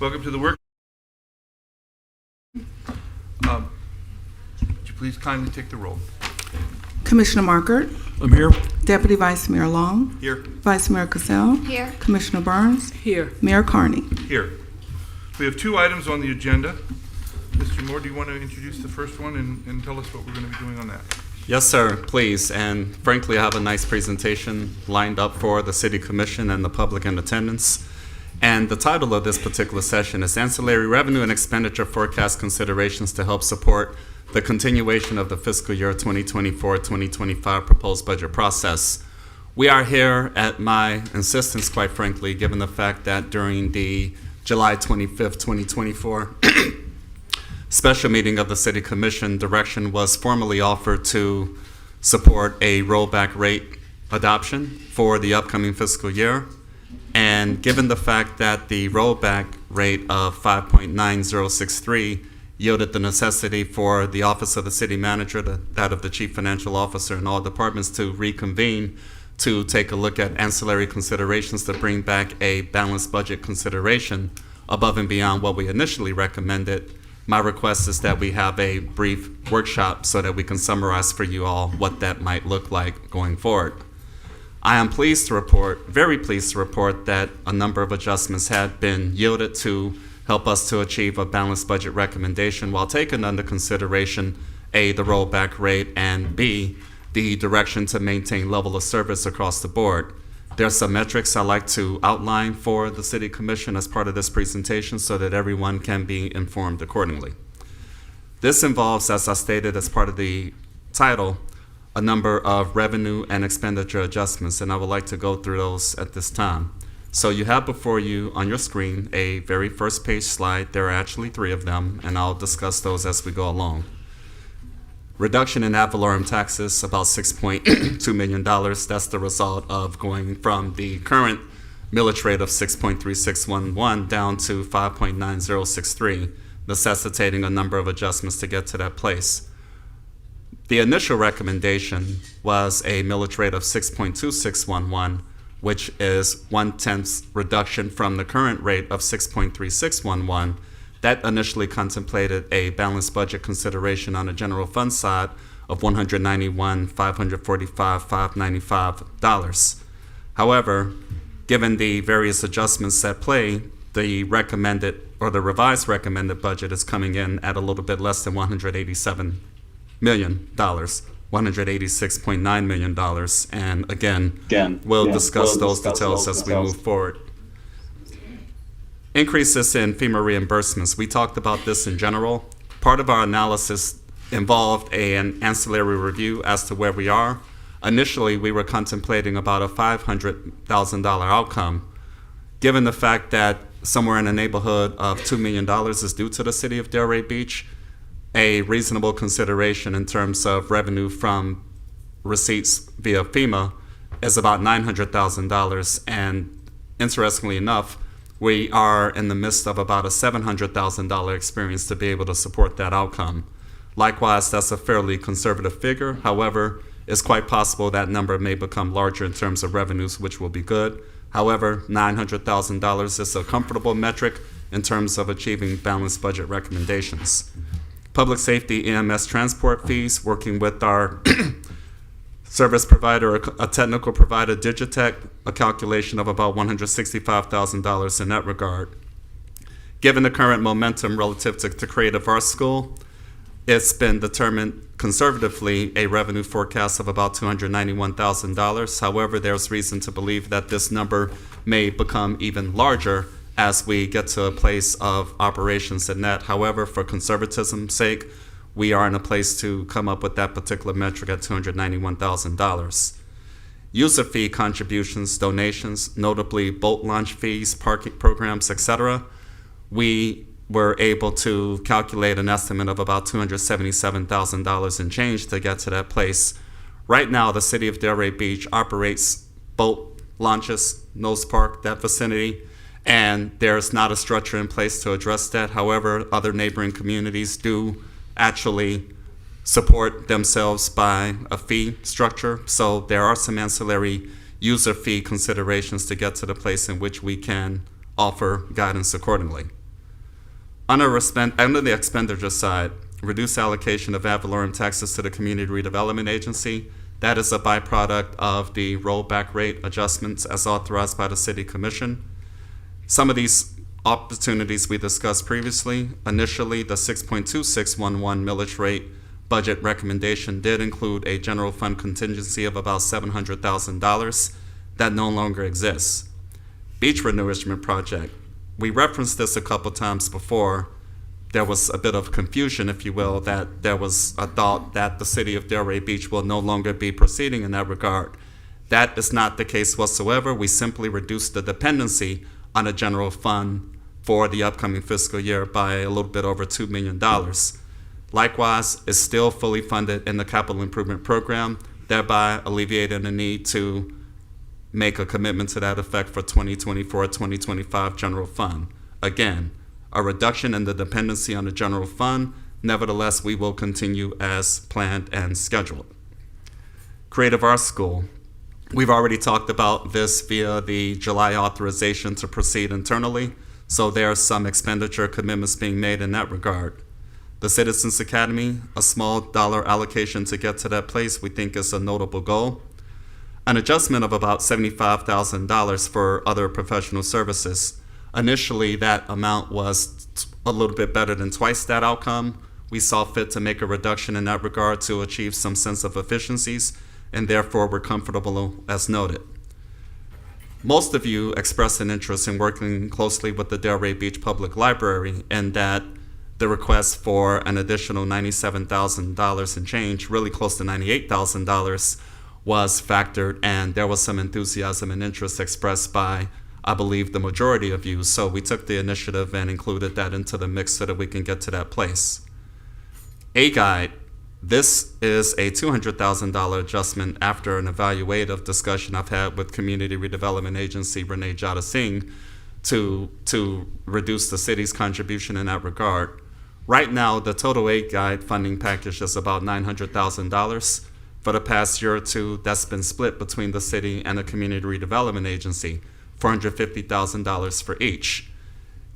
Welcome to the work. Would you please kindly take the roll? Commissioner Markert, I'm here. Deputy Vice Mayor Long, Here. Vice Mayor Cassell, Here. Commissioner Burns, Here. Mayor Carney. Here. We have 2 items on the agenda. Mr. Moore, do you want to introduce the first one and tell us what we're going to be doing on that? Yes, sir, please. And frankly, I have a nice presentation lined up for the City Commission and the public in attendance. And the title of this particular session is Ancillary Revenue and Expenditure Forecast Considerations to Help Support the Continuation of the Fiscal Year 2024-2025 Proposed Budget Process. We are here at my insistence, quite frankly, given the fact that during the July 25th, 2024 special meeting of the City Commission, direction was formally offered to support a rollback rate adoption for the upcoming fiscal year. And given the fact that the rollback rate of 5.9063 yielded the necessity for the Office of the City Manager, that of the Chief Financial Officer, and all departments to reconvene to take a look at ancillary considerations to bring back a balanced budget consideration above and beyond what we initially recommended, my request is that we have a brief workshop so that we can summarize for you all what that might look like going forward. I am pleased to report, very pleased to report, that a number of adjustments have been yielded to help us to achieve a balanced budget recommendation while taking under consideration A, the rollback rate, and B, the direction to maintain level of service across the board. There are some metrics I'd like to outline for the City Commission as part of this presentation so that everyone can be informed accordingly. This involves, as I stated as part of the title, a number of revenue and expenditure adjustments, and I would like to go through those at this time. So you have before you on your screen a very first page slide. There are actually 3 of them, and I'll discuss those as we go along. Reduction in ad valorem taxes, about $6.2 million. That's the result of going from the current millage rate of 6.3611 down to 5.9063, necessitating a number of adjustments to get to that place. The initial recommendation was a millage rate of 6.2611, which is 1/10 reduction from the current rate of 6.3611. That initially contemplated a balanced budget consideration on the general fund side of $191,545,595. Dollars. Given the various adjustments at play, the recommended or the revised recommended budget is coming in at a little bit less than $187 million, $186.9 million. And again, we'll discuss those details as we move forward. Increases in FEMA reimbursements. We talked about this in general. Part of our analysis involved an ancillary review as to where we are. Initially, we were contemplating about a $500,000 outcome. Given the fact that somewhere in the neighborhood of $2 million is due to the city of Delray Beach, a reasonable consideration in terms of revenue from receipts via FEMA is about $900,000. And interestingly enough, we are in the midst of about a $700,000 experience to be able to support that outcome. Likewise, that's a fairly conservative figure. However, it's quite possible that number may become larger in terms of revenues, which will be good. However, $900,000 is a comfortable metric in terms of achieving balanced budget recommendations. Public safety EMS transport fees, working with our service provider, a technical provider, Digitech, a calculation of about $165,000 in that regard. Given the current momentum relative to Creative Arts School, it's been determined conservatively a revenue forecast of about $291,000. However, there's reason to believe that this number may become even larger as we get to a place of operations in that. However, for conservatism's sake, we are in a place to come up with that particular metric at $291,000. User fee contributions, donations, notably boat launch fees, parking programs, etc. We were able to calculate an estimate of about $277,000 and change to get to that place. Right now, the city of Delray Beach operates boat launches, Nose Park, that vicinity, and there's not a structure in place to address that. However, other neighboring communities do actually support themselves by a fee structure. So there are some ancillary user fee considerations to get to the place in which we can offer guidance accordingly. Under the expenditure side, reduced allocation of ad valorem taxes to the Community Redevelopment Agency. That is a byproduct of the rollback rate adjustments as authorized by the City Commission. Some of these opportunities we discussed previously. Initially, the 6.2611 millage rate budget recommendation did include a general fund contingency of about $700,000 that no longer exists. Beach Renourishment Project. We referenced this a couple times before. There was a bit of confusion, if you will, that there was a thought that the city of Delray Beach will no longer be proceeding in that regard. That is not the case whatsoever. We simply reduced the dependency on a general fund for the upcoming fiscal year by a little bit over $2 million. Likewise, it's still fully funded in the capital improvement program, thereby alleviating the need to make a commitment to that effect for 2024-2025 general fund. Again, a reduction in the dependency on the general fund. Nevertheless, we will continue as planned and scheduled. Creative Arts School. We've already talked about this via the July authorization to proceed internally, so there are some expenditure commitments being made in that regard. The Citizens Academy, a small dollar allocation to get to that place, we think is a notable goal. An adjustment of about $75,000 for other professional services. Initially, that amount was a little bit better than twice that outcome. We saw fit to make a reduction in that regard to achieve some sense of efficiencies, and therefore we're comfortable as noted. Most of you expressed an interest in working closely with the Delray Beach Public Library, and that the request for an additional $97,000 and change, really close to $98,000, was factored, and there was some enthusiasm and interest expressed by, I believe, the majority of you. So we took the initiative and included that into the mix so that we can get to that place. A-Guide. This is a $200,000 adjustment after an evaluative discussion I've had with Community Redevelopment Agency Renee Jada Singh to reduce the city's contribution in that regard. Right now, the total A-Guide funding package is about $900,000. For the past year or two, that's been split between the city and the Community Redevelopment Agency, $450,000 for each.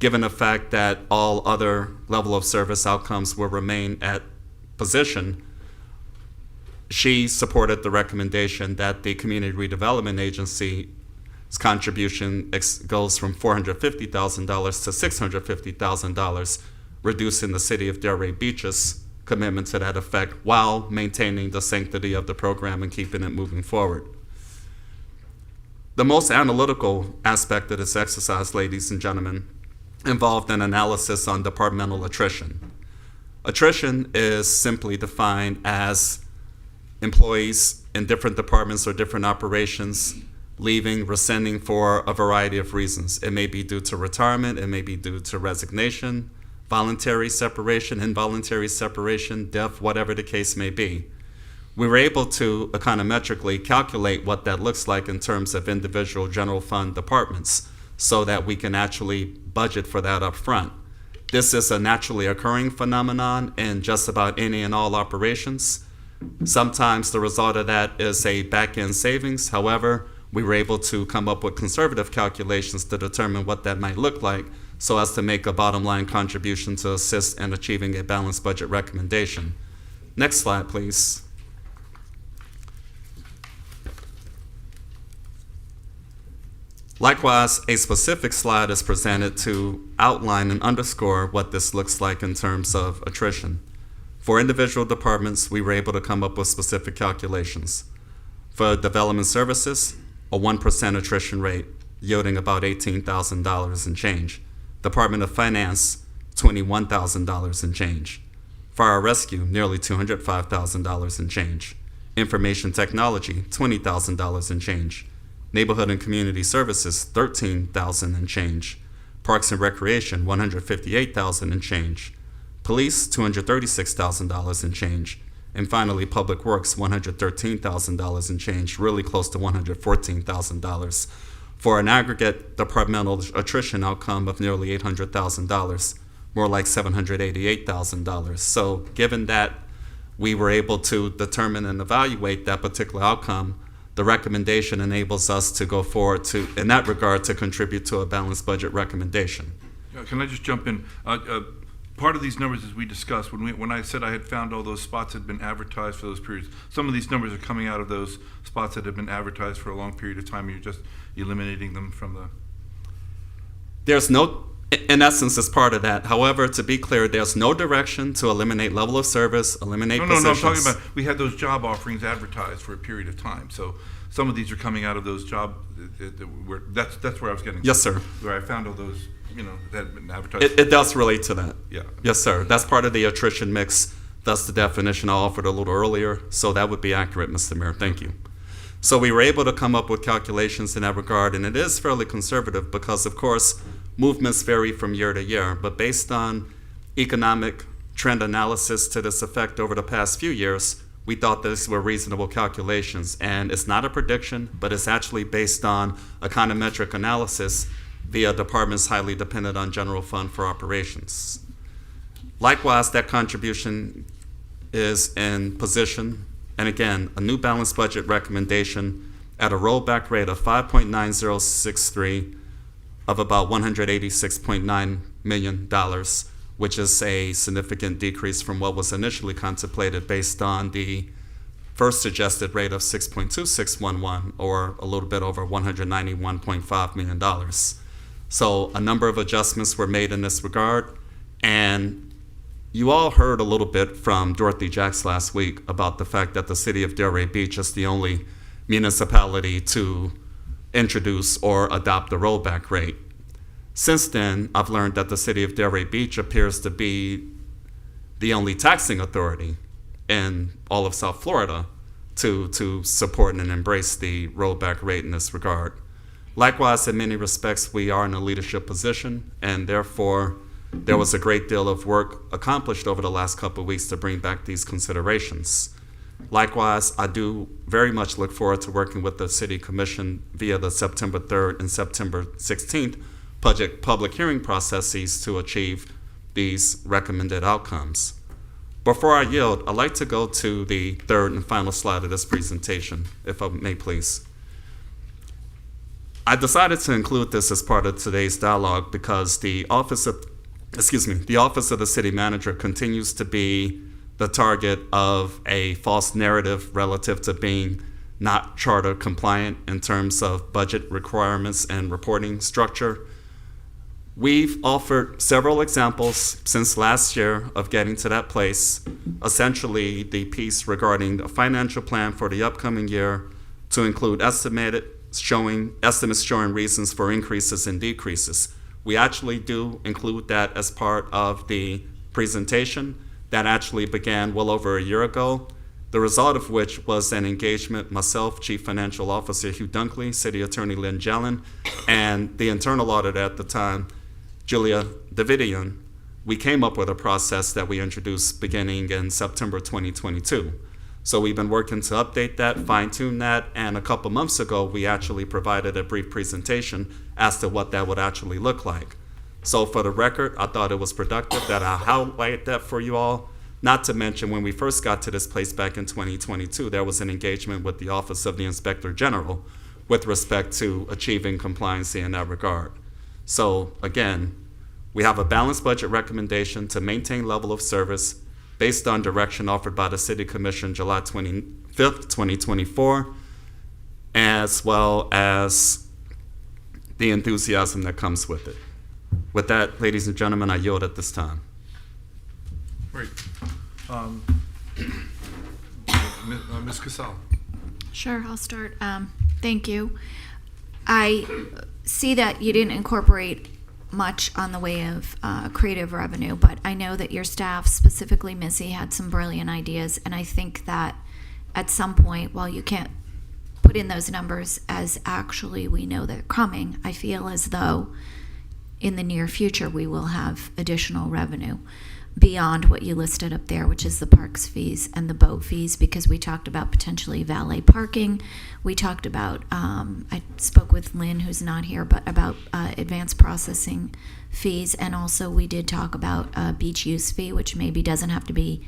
Given the fact that all other level of service outcomes will remain at position, she supported the recommendation that the Community Redevelopment Agency's contribution goes from $450,000 to $650,000, reducing the city of Delray Beach's commitment to that effect while maintaining the sanctity of the program and keeping it moving forward. The most analytical aspect of this exercise, ladies and gentlemen, involved an analysis on departmental attrition. Attrition is simply defined as employees in different departments or different operations leaving, rescinding for a variety of reasons. It may be due to retirement, it may be due to resignation, voluntary separation, involuntary separation, death, whatever the case may be. We were able to econometrically calculate what that looks like in terms of individual general fund departments so that we can actually budget for that up front. This is a naturally occurring phenomenon in just about any and all operations. Sometimes the result of that is a back-end savings. However, we were able to come up with conservative calculations to determine what that might look like so as to make a bottom line contribution to assist in achieving a balanced budget recommendation. Next slide, please. Likewise, a specific slide is presented to outline and underscore what this looks like in terms of attrition. For individual departments, we were able to come up with specific calculations. For development services, a 1% attrition rate, yielding about $18,000 and change. Department of Finance, $21,000 and change. Fire rescue, nearly $205,000 and change. Information technology, $20,000 and change. Neighborhood and community services, $13,000 and change. Parks and recreation, $158,000 and change. Police, $236,000 and change. And finally, public works, $113,000 and change, really close to $114,000, for an aggregate departmental attrition outcome of nearly $800,000, more like $788,000. So given that we were able to determine and evaluate that particular outcome, the recommendation enables us to go forward to, in that regard, to contribute to a balanced budget recommendation. Can I just jump in? part of these numbers, as we discussed, when I said I had found all those spots that had been advertised for those periods, some of these numbers are coming out of those spots that have been advertised for a long period of time. You're just eliminating them from the. There's no, in essence, as part of that. However, to be clear, there's no direction to eliminate level of service, eliminate No, positions. I'm talking about, we had those job offerings advertised for a period of time. So some of these are coming out of those that's where I was getting to. Yes, sir. Where I found all those, that had been advertised. It does relate to that. Yeah. Yes, sir. That's part of the attrition mix. That's the definition I offered a little earlier. So that would be accurate, Mr. Mayor. Thank you. So we were able to come up with calculations in that regard, and it is fairly conservative because, of course, movements vary from year to year. But based on economic trend analysis to this effect over the past few years, we thought these were reasonable calculations. And it's not a prediction, but it's actually based on econometric analysis via departments highly dependent on general fund for operations. Likewise, that contribution is in position, and again, a new balanced budget recommendation at a rollback rate of 5.9063 of about $186.9 million, which is a significant decrease from what was initially contemplated based on the first suggested rate of 6.2611, or a little bit over $191.5 million. So a number of adjustments were made in this regard, and you all heard a little bit from Dorothy Jacks last week about the fact that the city of Delray Beach is the only municipality to introduce or adopt a rollback rate. Since then, I've learned that the city of Delray Beach appears to be the only taxing authority in all of South Florida to support and embrace the rollback rate in this regard. Likewise, in many respects, we are in a leadership position, and therefore, there was a great deal of work accomplished over the last couple of weeks to bring back these considerations. Likewise, I do very much look forward to working with the City Commission via the September 3rd and September 16th public hearing processes to achieve these recommended outcomes. Before I yield, I'd like to go to the third and final slide of this presentation, if I may please. I decided to include this as part of today's dialogue because the Office of the City Manager continues to be the target of a false narrative relative to being not charter compliant in terms of budget requirements and reporting structure. We've offered several examples since last year of getting to that place. Essentially, the piece regarding a financial plan for the upcoming year to include estimates showing reasons for increases and decreases. We actually do include that as part of the presentation that actually began well over a year ago, the result of which was an engagement, myself, Chief Financial Officer Hugh Dunkley, City Attorney Lynn Jellin, and the internal auditor at the time, Julia Davidian. We came up with a process that we introduced beginning in September 2022. So we've been working to update that, fine-tune that, and a couple months ago, we actually provided a brief presentation as to what that would actually look like. So for the record, I thought it was productive that I highlight that for you all. Not to mention, when we first got to this place back in 2022, there was an engagement with the Office of the Inspector General with respect to achieving compliancy in that regard. So again, we have a balanced budget recommendation to maintain level of service based on direction offered by the City Commission July 25th, 2024, as well as the enthusiasm that comes with it. With that, ladies and gentlemen, I yield at this time. Great. Ms. Casal. Sure, I'll start. Thank you. I see that you didn't incorporate much on the way of creative revenue, but I know that your staff, specifically Missy, had some brilliant ideas, and I think that at some point, while you can't put in those numbers as actually we know they're coming, I feel as though in the near future we will have additional revenue beyond what you listed up there, which is the parks fees and the boat fees, because we talked about potentially valet parking. We talked about, I spoke with Lynn, who's not here, but about advanced processing fees. And also we did talk about a beach use fee, which maybe doesn't have to be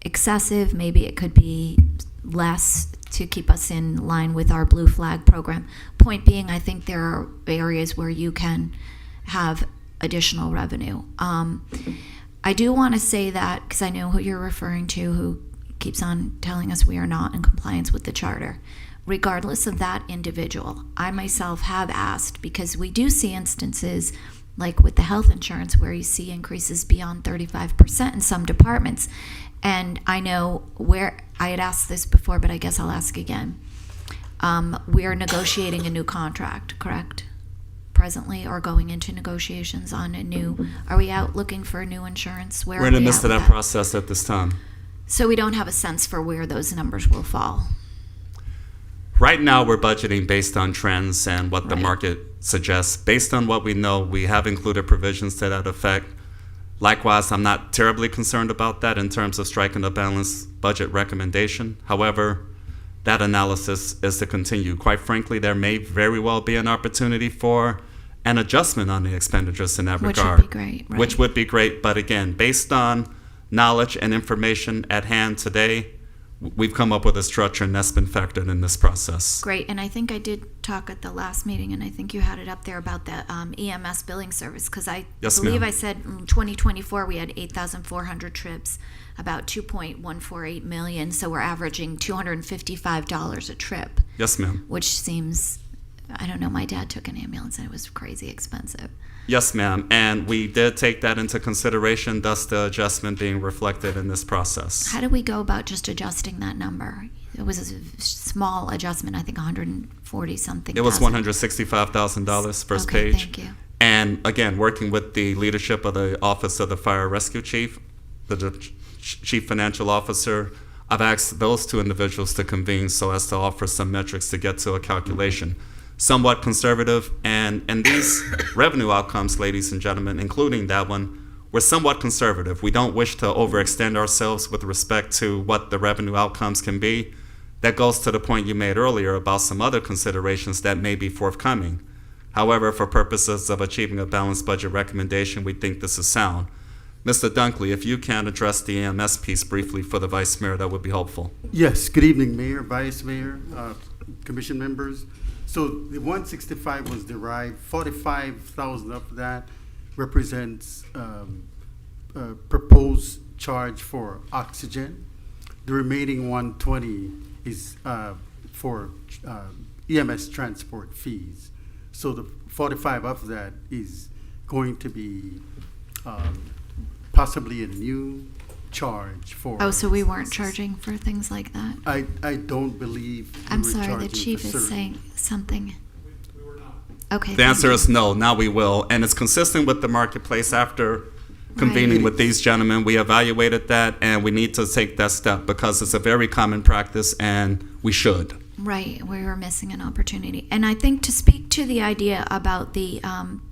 excessive. Maybe it could be less to keep us in line with our Blue Flag program. Point being, I think there are areas where you can have additional revenue. I do want to say that, because I know who you're referring to, who keeps on telling us we are not in compliance with the charter. Regardless of that individual, I myself have asked, because we do see instances like with the health insurance where you see increases beyond 35% in some departments. And I know where I had asked this before, but I guess I'll ask again. We are negotiating a new contract, correct? Presently, or going into negotiations on a new, are we out looking for a new insurance? Where We're are in the we midst at of with that process at this time. So we don't have a sense for where those numbers will fall. Right now, we're budgeting based on trends and what the Right. market suggests. Based on what we know, we have included provisions to that effect. Likewise, I'm not terribly concerned about that in terms of striking a balanced budget recommendation. However, that analysis is to continue. Quite frankly, there may very well be an opportunity for an adjustment on the expenditures in that Which regard. would be great, right? Which would be great, but again, based on knowledge and information at hand today, we've come up with a structure and that's been factored in this process. Great, and I think I did talk at the last meeting, and I think you had it up there about the EMS billing service, because I Yes, believe ma'am. I said in 2024 we had 8,400 trips, about 2.148 million, so we're averaging $255 a trip, Yes, ma'am. which seems, I don't know, my dad took an ambulance and it was crazy expensive. Yes, ma'am. And we did take that into consideration, thus the adjustment being reflected in this process. How do we go about just adjusting that number? It was a small adjustment, I think 140 something. It was thousand. $165,000, first Okay, page. thank you. And again, working with the leadership of the Office of the Fire Rescue Chief, the Chief Financial Officer, I've asked those two individuals to convene so as to offer some metrics to get to a calculation. Somewhat conservative, and these revenue outcomes, ladies and gentlemen, including that one, we're somewhat conservative. We don't wish to overextend ourselves with respect to what the revenue outcomes can be. That goes to the point you made earlier about some other considerations that may be forthcoming. However, for purposes of achieving a balanced budget recommendation, we think this is sound. Mr. Dunkley, if you can address the EMS piece briefly for the Vice Mayor, that would be helpful. Yes, good evening, Mayor, Vice Mayor, Commission members. So the 165 was derived, 45,000 of that represents proposed charge for oxygen. The remaining 120 is for EMS transport fees. So the 45 of that is going to be possibly a new charge for. Oh, so we weren't charging for things like that? I don't believe we I'm were sorry, the charging chief for is certain. saying something. We were not. Okay. The thank answer you. is no, now we will. And it's consistent with the marketplace. After convening Right. with these gentlemen, we evaluated that and we need to take that step because it's a very common practice and we should. Right, we were missing an opportunity. And I think to speak to the idea about the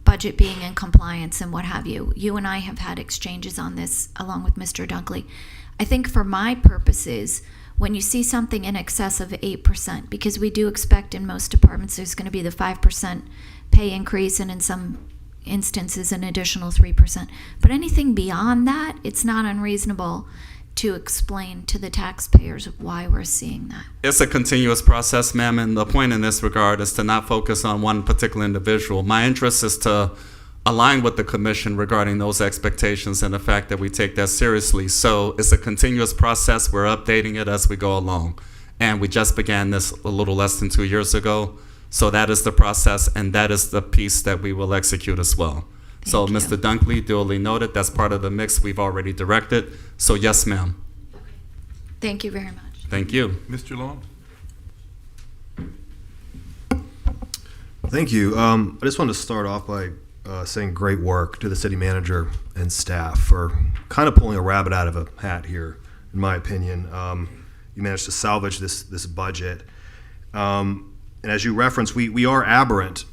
budget being in compliance and what have you, you and I have had exchanges on this along with Mr. Dunkley. I think for my purposes, when you see something in excess of 8%, because we do expect in most departments there's going to be the 5% pay increase and in some instances an additional 3%. But anything beyond that, it's not unreasonable to explain to the taxpayers why we're seeing that. It's a continuous process, ma'am, and the point in this regard is to not focus on one particular individual. My interest is to align with the commission regarding those expectations and the fact that we take that seriously. So it's a continuous process. We're updating it as we go along. And we just began this a little less than 2 years ago. So that is the process, and that is the piece that we will execute as well. So, Thank you. Mr. Dunkley, duly noted, that's part of the mix we've already directed. So yes, ma'am. Thank you very much. Thank you. Mr. Long? Thank you. I just wanted to start off by saying great work to the city manager and staff for kind of pulling a rabbit out of a hat here, in my opinion. You managed to salvage this budget. And as you referenced, we are aberrant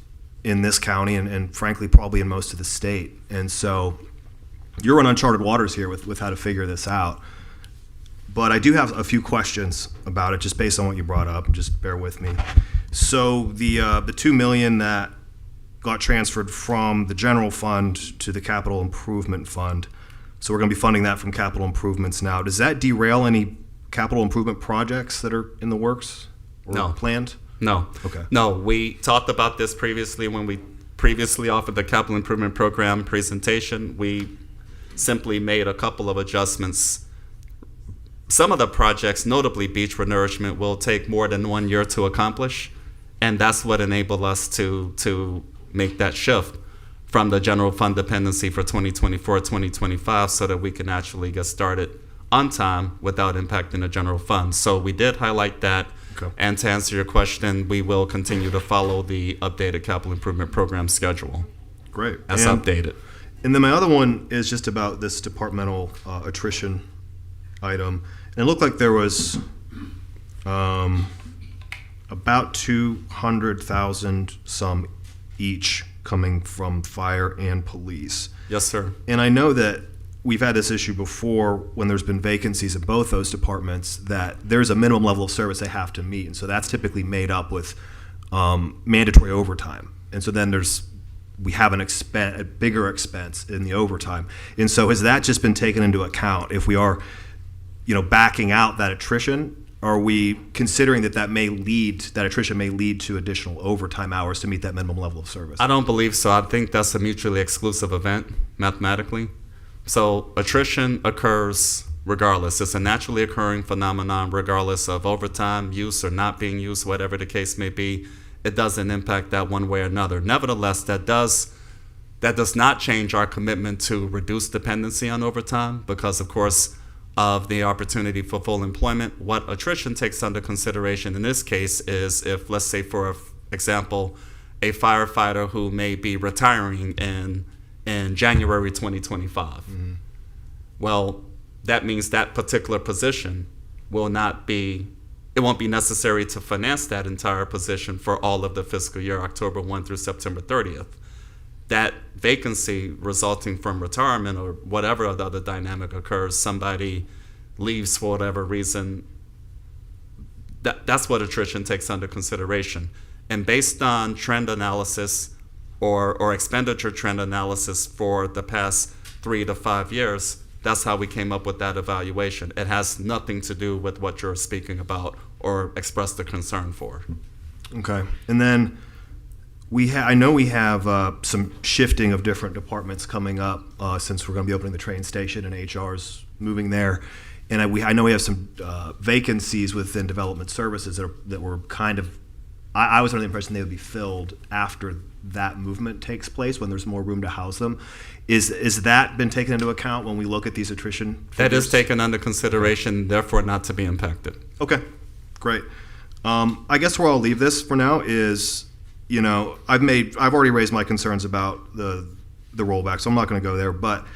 in this county and frankly probably in most of the state. And so you're on uncharted waters here with how to figure this out. But I do have a few questions about it just based on what you brought up, and just bear with me. So the $2 million that got transferred from the general fund to the capital improvement fund, so we're going to be funding that from capital improvements now. Does that derail any capital improvement projects that are in the works or No. planned? No. Okay. No, we talked about this previously when we previously offered the capital improvement program presentation. We simply made a couple of adjustments. Some of the projects, notably beach renourishment, will take more than 1 year to accomplish, and that's what enabled us to make that shift from the general fund dependency for 2024, 2025, so that we can actually get started on time without impacting the general fund. So we did highlight that. Okay. And to answer your question, we will continue to follow the updated capital improvement program schedule Great. as And- updated. And then my other one is just about this departmental attrition item. And it looked like there was about 200,000 some each coming from fire and police. Yes, sir. And I know that we've had this issue before when there's been vacancies in both those departments, that there's a minimum level of service they have to meet. And so that's typically made up with mandatory overtime. And so then we have a bigger expense in the overtime. And so has that just been taken into account? If we are, backing out that attrition, are we considering that attrition may lead to additional overtime hours to meet that minimum level of service? I don't believe so. I think that's a mutually exclusive event mathematically. So attrition occurs regardless. It's a naturally occurring phenomenon regardless of overtime use or not being used, whatever the case may be. It doesn't impact that one way or another. Nevertheless, that does not change our commitment to reduce dependency on overtime because, of course, of the opportunity for full employment. What attrition takes under consideration in this case is if, let's say, for example, a firefighter who may be retiring in January 2025. Mm-hmm. Well, that means that particular position won't be necessary to finance that entire position for all of the fiscal year, October 1 through September 30th. That vacancy resulting from retirement or whatever other dynamic occurs, somebody leaves for whatever reason, that's what attrition takes under consideration. And based on trend analysis or expenditure trend analysis for the past 3 to 5 years, that's how we came up with that evaluation. It has nothing to do with what you're speaking about or expressed the concern for. Okay. And then I know we have some shifting of different departments coming up since we're going to be opening the train station and HR's moving there. And I know we have some vacancies within development services that were kind of, I was under the impression they would be filled after that movement takes place when there's more room to house them. Is that been taken into account when we look at these attrition figures? That is taken under consideration, therefore not to be impacted. Okay, great. I guess where I'll leave this for now is, I've already raised my concerns about the rollback, so I'm not going to go there. But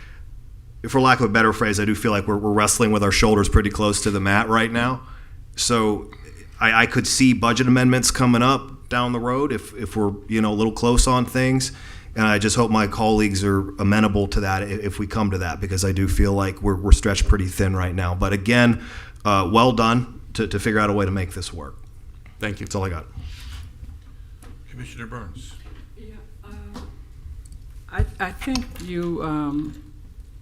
for lack of a better phrase, I do feel like we're wrestling with our shoulders pretty close to the mat right now. So I could see budget amendments coming up down the road if we're a little close on things. And I just hope my colleagues are amenable to that if we come to that, because I do feel like we're stretched pretty thin right now. But again, well done to figure out a way to make this work. Thank you. That's all I got. Commissioner Burns. I think you,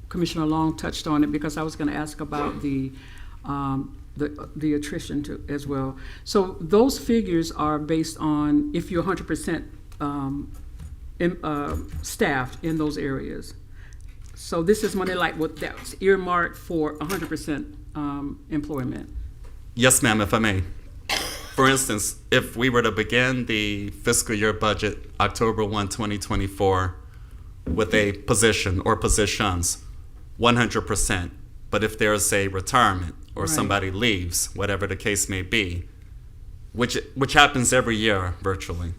Commissioner Long, touched on it because I was going to ask about the attrition as well. So those figures are based on if you're 100% staffed in those areas. So this is money like what that's earmarked for 100% employment. Yes, ma'am, if I may. For instance, if we were to begin the fiscal year budget October 1, 2024 with a position or positions 100%, but if there's a retirement or Right. somebody leaves, whatever the case may be, which happens every year virtually,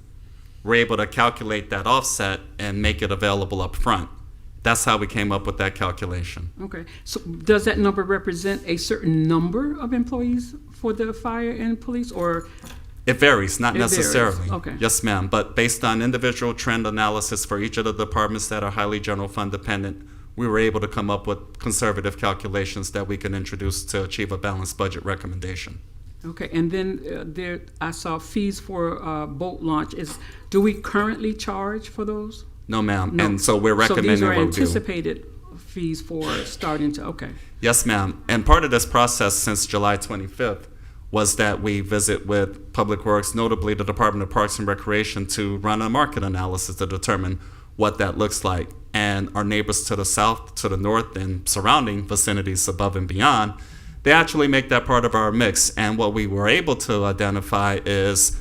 we're able to calculate that offset and make it available up front. That's how we came up with that calculation. Okay, so does that number represent a certain number of employees for the fire and police, or? It varies, not It varies, necessarily. okay. Yes, ma'am. But based on individual trend analysis for each of the departments that are highly general fund dependent, we were able to come up with conservative calculations that we can introduce to achieve a balanced budget recommendation. Okay, and then I saw fees for boat launch. Do we currently charge for those? No, ma'am. No. And so we're recommending So these are what we do. anticipated fees for starting to, okay. Yes, ma'am. And part of this process since July 25th was that we visit with Public Works, notably the Department of Parks and Recreation, to run a market analysis to determine what that looks like. and our neighbors to the south, to the north, and surrounding vicinities above and beyond, they actually make that part of our mix. And what we were able to identify is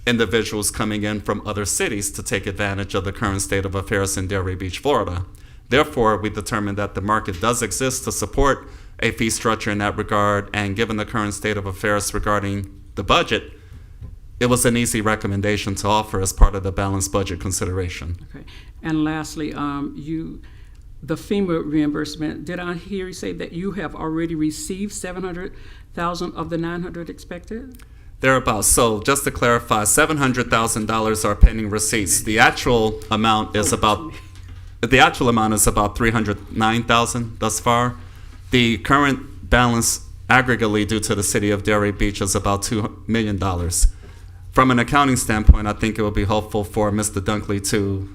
individuals coming in from other cities to take advantage of the current state of affairs in Delray Beach, Florida. Therefore, we determined that the market does exist to support a fee structure in that regard, and given the current state of affairs regarding the budget, it was an easy recommendation to offer as part of the balanced budget consideration. Okay. And lastly, the FEMA reimbursement, did I hear you say that you have already received 700,000 of the 900 expected? Thereabouts. So just to clarify, $700,000 are pending receipts. The actual amount is about $309,000 thus far. The current balance aggregately due to the city of Delray Beach is about $2 million. From an accounting standpoint, I think it would be helpful for Mr. Dunkley to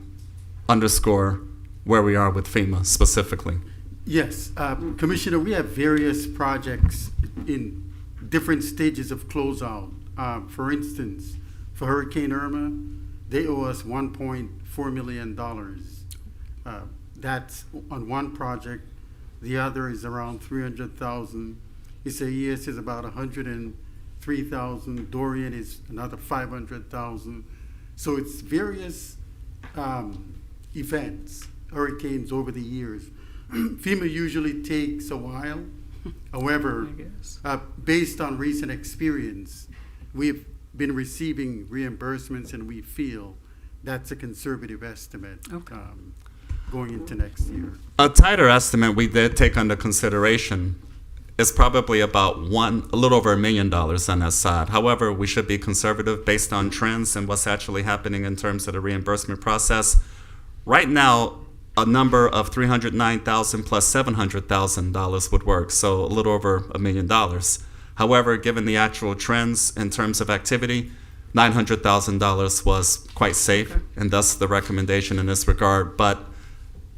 underscore where we are with FEMA specifically. Yes, Commissioner, we have various projects in different stages of closeout. For instance, for Hurricane Irma, they owe us $1.4 million. That's on one project. The other is around $300,000. Isaias is about $103,000. Dorian is another $500,000. So it's various events, hurricanes over the years. FEMA usually takes a while. However, I guess. based on recent experience, we've been receiving reimbursements, and we feel that's a conservative estimate Okay. going into next year. A tighter estimate we did take under consideration is probably about a little over $1 million on that side. However, we should be conservative based on trends and what's actually happening in terms of the reimbursement process. Right now, a number of $309,000 plus $700,000 would work, so a little over $1 million. However, given the actual trends in terms of activity, $900,000 was quite safe, and thus the recommendation in this regard. But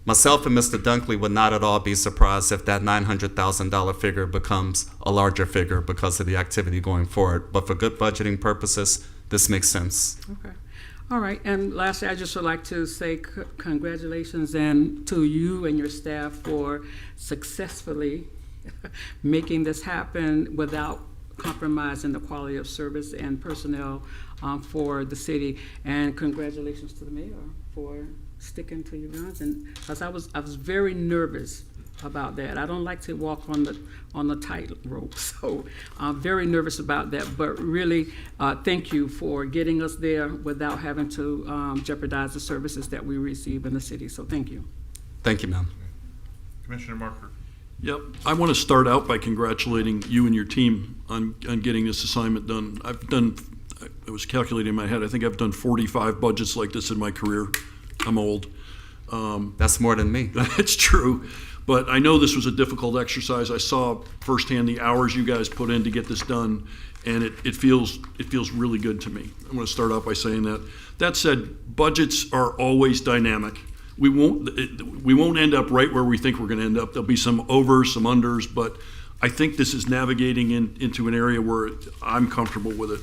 myself and Mr. Dunkley would not at all be surprised if that $900,000 figure becomes a larger figure because of the activity going forward. But for good budgeting purposes, this makes sense. Okay. All right. And lastly, I just would like to say congratulations and to you and your staff for successfully making this happen without compromising the quality of service and personnel for the city. And congratulations to the mayor for sticking to your guns. And because I was very nervous about that. I don't like to walk on the tightrope, so I'm very nervous about that. But really, thank you for getting us there without having to jeopardize the services that we receive in the city. So thank you. Thank you, ma'am. Commissioner Marker. Yep. I want to start out by congratulating you and your team on getting this assignment done. I was calculating in my head, I think I've done 45 budgets like this in my career. I'm old. That's more than me. It's true. But I know this was a difficult exercise. I saw firsthand the hours you guys put in to get this done, and it feels really good to me. I'm going to start out by saying that. That said, budgets are always dynamic. We won't end up right where we think we're going to end up. There'll be some overs, some unders, but I think this is navigating into an area where I'm comfortable with it.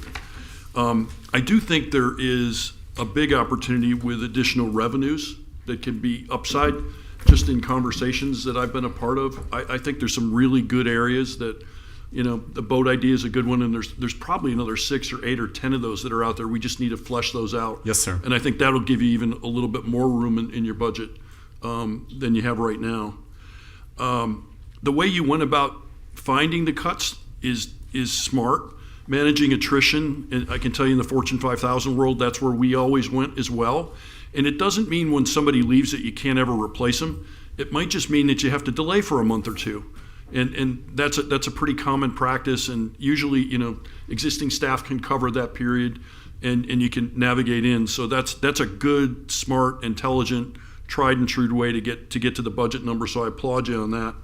I do think there is a big opportunity with additional revenues that can be upside. Just in conversations that I've been a part of, I think there's some really good areas that, the boat idea is a good one, and there's probably another 6 or 8 or 10 of those that are out there. We just need to flesh those out. Yes, sir. And I think that'll give you even a little bit more room in your budget than you have right now. The way you went about finding the cuts is smart. Managing attrition, and I can tell you in the Fortune 5000 world, that's where we always went as well. And it doesn't mean when somebody leaves that you can't ever replace them. It might just mean that you have to delay for a month or two. And that's a pretty common practice. And usually, existing staff can cover that period and you can navigate in. So that's a good, smart, intelligent, tried and true way to get to the budget number. So I applaud you on that.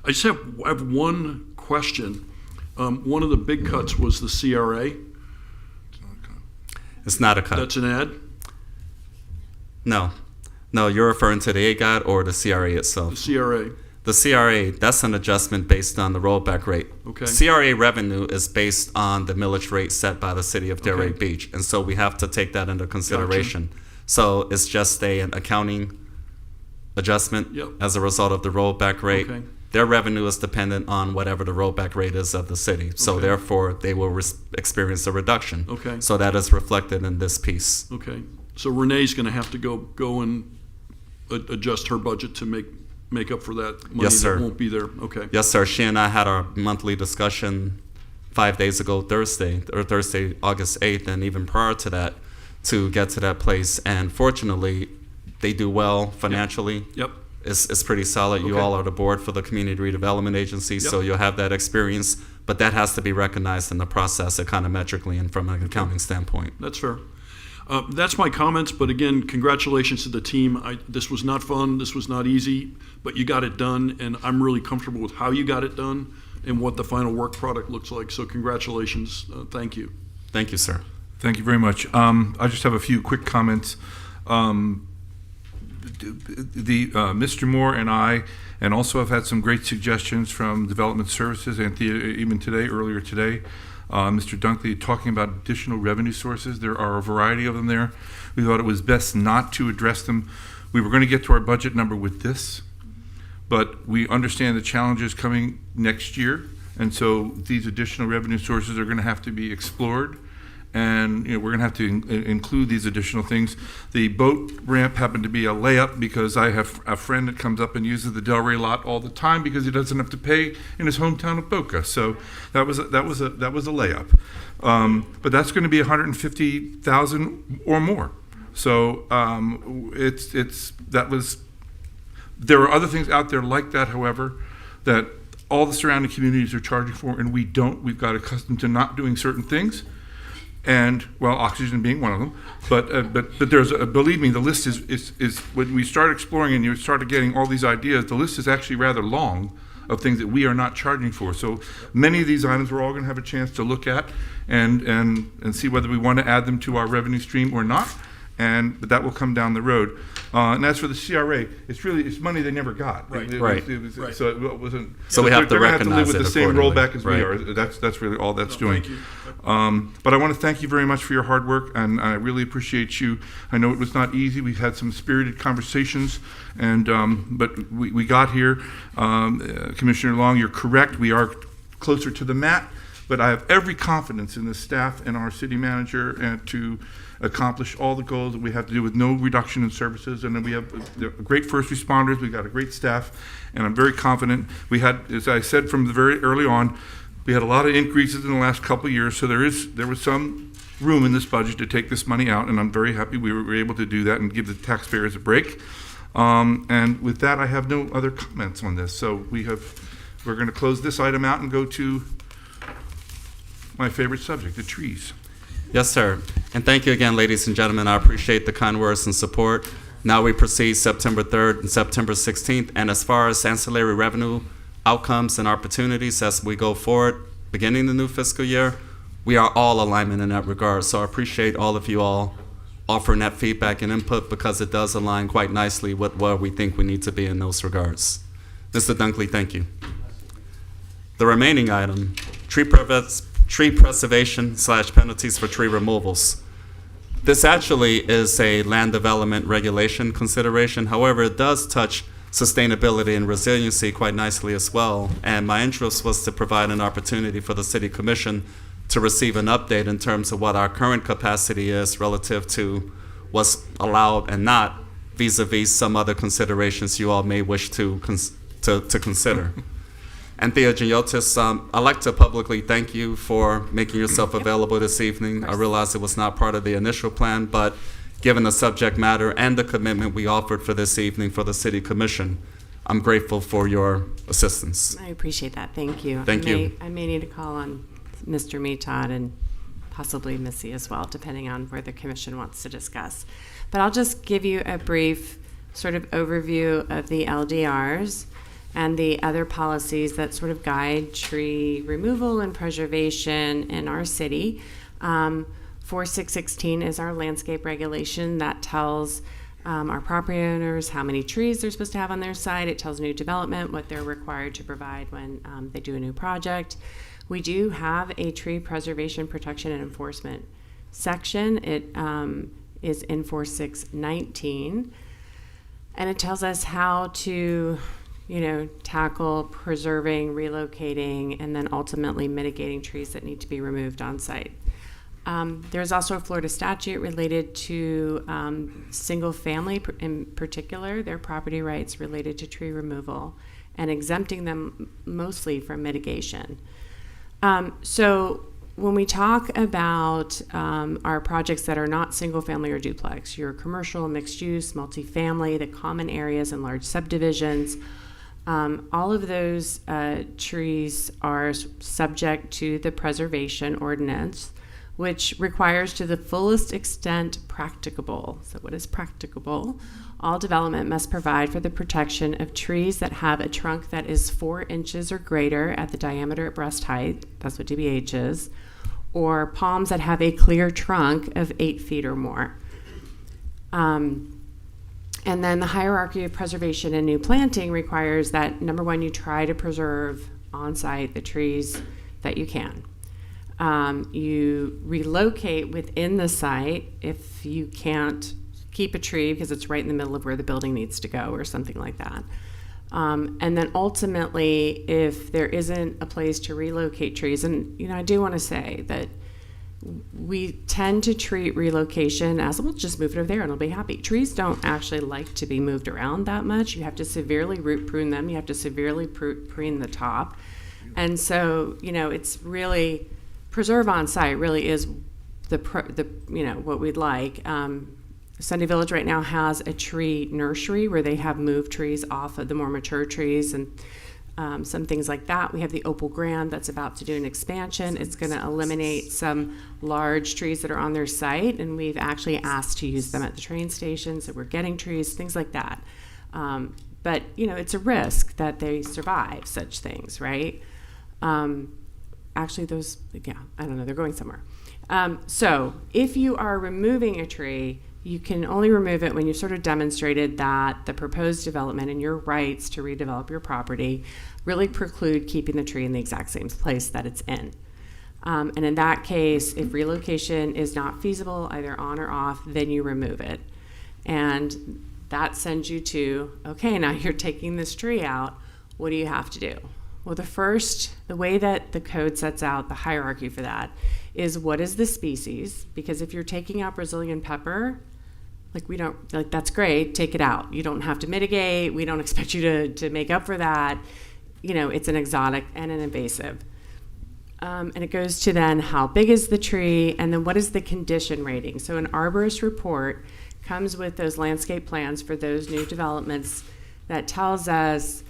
I just have one question. One of the big cuts was the CRA. It's not a cut. That's an ad? No, you're referring to the AGOT or the CRA itself. The CRA. The CRA, that's an adjustment based on the rollback rate. Okay. CRA revenue is based on the millage rate set by the city of Delray Okay. Beach, and so we have to take that into consideration. So it's just an accounting adjustment Yep. as a result of the rollback rate. Okay. Their revenue is dependent on whatever the rollback rate is of the city. So Okay. therefore, they will experience a reduction. Okay. So that is reflected in this piece. Okay, so Renee's gonna have to go and adjust her budget to make up for that money Yes, sir. that won't be there. Okay. Yes, sir. She and I had our monthly discussion 5 days ago, Thursday, August 8th, and even prior to that, to get to that place. And fortunately, they do well financially. Yep. It's pretty solid. You Okay. all are the board for the Community Redevelopment Agency, so Yep. you'll have that experience. But that has to be recognized in the process econometrically and from an accounting standpoint. That's fair. That's my comments, but again, congratulations to the team. This was not fun, this was not easy, but you got it done, and I'm really comfortable with how you got it done and what the final work product looks like. So congratulations. Thank you. Thank you, sir. Thank you very much. I just have a few quick comments. Mr. Moore and I, and also have had some great suggestions from Development Services and even today, earlier today. Mr. Dunkley talking about additional revenue sources. There are a variety of them there. We thought it was best not to address them. We were going to get to our budget number with this, but we understand the challenges coming next year, and so these additional revenue sources are going to have to be explored. And we're going to have to include these additional things. The boat ramp happened to be a layup because I have a friend that comes up and uses the Delray lot all the time because he doesn't have to pay in his hometown of Boca. So that was a layup. But that's going to be $150,000 or more. So there are other things out there like that, however, that all the surrounding communities are charging for, and we don't. We've got accustomed to not doing certain things. And, well, oxygen being one of them, but there's believe me, the list is when we start exploring and you started getting all these ideas, the list is actually rather long of things that we are not charging for. So many of these items we're all going to have a chance to look at and see whether we want to add them to our revenue stream or not. But that will come down the road. And as for the CRA, it's money they never got. Right. Right. So it wasn't. So we have to they're gonna recognize to live with it the same accordingly. rollback as we Right. are. That's really all that's doing. Thank you. But I want to thank you very much for your hard work, and I really appreciate you. I know it was not easy. We've had some spirited conversations, and but we got here. Commissioner Long, you're correct. We are closer to the mat, but I have every confidence in the staff and our city manager and to accomplish all the goals that we have to do with no reduction in services. And then we have great first responders. We've got a great staff, and I'm very confident. We had, as I said from the very early on, we had a lot of increases in the last couple of years, so there was some room in this budget to take this money out, and I'm very happy we were able to do that and give the taxpayers a break. And with that, I have no other comments on this. So we're going to close this item out and go to my favorite subject, the trees. Yes, sir. And thank you again, ladies and gentlemen. I appreciate the kind words and support. Now we proceed September 3rd and September 16th. And as far as ancillary revenue outcomes and opportunities as we go forward, beginning the new fiscal year, we are all alignment in that regard. So I appreciate all of you all offering that feedback and input because it does align quite nicely with where we think we need to be in those regards. Mr. Dunkley, thank you. The remaining item, tree preservation / penalties for tree removals. This actually is a land development regulation consideration. However, it does touch sustainability and resiliency quite nicely as well. And my interest was to provide an opportunity for the City Commission to receive an update in terms of what our current capacity is relative to what's allowed and not vis-a-vis some other considerations you all may wish to consider. And Thea Giniotis, I'd like to publicly thank you for making yourself available this evening. I realize it was not part of the initial plan, but given the subject matter and the commitment we offered for this evening for the City Commission, I'm grateful for your assistance. I appreciate that. Thank you. Thank you. I may need to call on Mr. Mehta and possibly Missy as well, depending on where the commission wants to discuss. But I'll just give you a brief sort of overview of the LDRs and the other policies that sort of guide tree removal and preservation in our city. 4616 is our landscape regulation that tells our property owners how many trees they're supposed to have on their site. It tells new development what they're required to provide when they do a new project. We do have a tree preservation, protection, and enforcement section. It is in 4619. And it tells us how to, tackle preserving, relocating, and then ultimately mitigating trees that need to be removed on site. There's also a Florida statute related to single family in particular, their property rights related to tree removal, and exempting them mostly from mitigation. So when we talk about our projects that are not single family or duplex, your commercial, mixed use, multifamily, the common areas and large subdivisions, all of those trees are subject to the preservation ordinance, which requires to the fullest extent practicable. So what is practicable? All development must provide for the protection of trees that have a trunk that is 4 inches or greater at the diameter at breast height, that's what DBH is, or palms that have a clear trunk of 8 feet or more. And then the hierarchy of preservation and new planting requires that, number one, you try to preserve on site the trees that you can. You relocate within the site if you can't keep a tree because it's right in the middle of where the building needs to go or something like that. And then ultimately, if there isn't a place to relocate trees, and I do want to say that we tend to treat relocation as, we'll just move it over there and it'll be happy. Trees don't actually like to be moved around that much. You have to severely root prune them. You have to severely prune the top. And so, it's really, preserve on site really is the what we'd like. Sunday Village right now has a tree nursery where they have moved trees off of the more mature trees and some things like that. We have the Opal Grand that's about to do an expansion. It's going to eliminate some large trees that are on their site, and we've actually asked to use them at the train stations, so we're getting trees, things like that. But, it's a risk that they survive such things, right? Actually, those, I don't know, they're going somewhere. So if you are removing a tree, you can only remove it when you've sort of demonstrated that the proposed development and your rights to redevelop your property really preclude keeping the tree in the exact same place that it's in. And in that case, if relocation is not feasible, either on or off, then you remove it. And that sends you to, okay, now you're taking this tree out, what do you have to do? Well, the way that the code sets out the hierarchy for that is, what is the species? Because if you're taking out Brazilian pepper, that's great, take it out. You don't have to mitigate. We don't expect you to make up for that. It's an exotic and an invasive. And it goes to then, how big is the tree? And then what is the condition rating? So an arborist report comes with those landscape plans for those new developments that tells us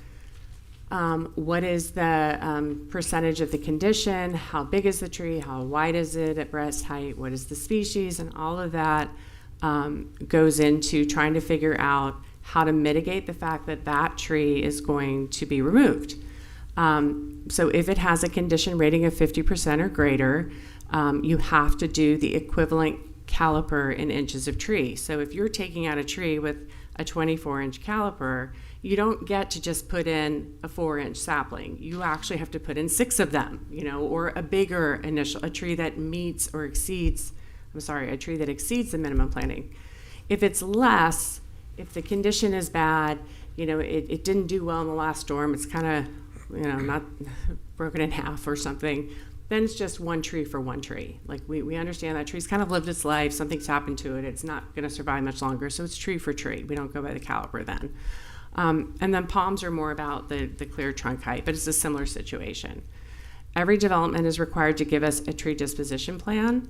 what is the percentage of the condition, how big is the tree, how wide is it at breast height, what is the species, and all of that goes into trying to figure out how to mitigate the fact that that tree is going to be removed. So if it has a condition rating of 50% or greater, you have to do the equivalent caliper in inches of tree. So if you're taking out a tree with a 24-inch caliper, you don't get to just put in a 4-inch sapling. You actually have to put in 6 of them, or a bigger a tree that exceeds the minimum planting. If it's less, if the condition is bad, it didn't do well in the last storm, it's kind of, not broken in half or something, then it's just one tree for one tree. We understand that tree's kind of lived its life, something's happened to it, it's not going to survive much longer, so it's tree for tree. We don't go by the caliper then. And then palms are more about the clear trunk height, but it's a similar situation. Every development is required to give us a tree disposition plan.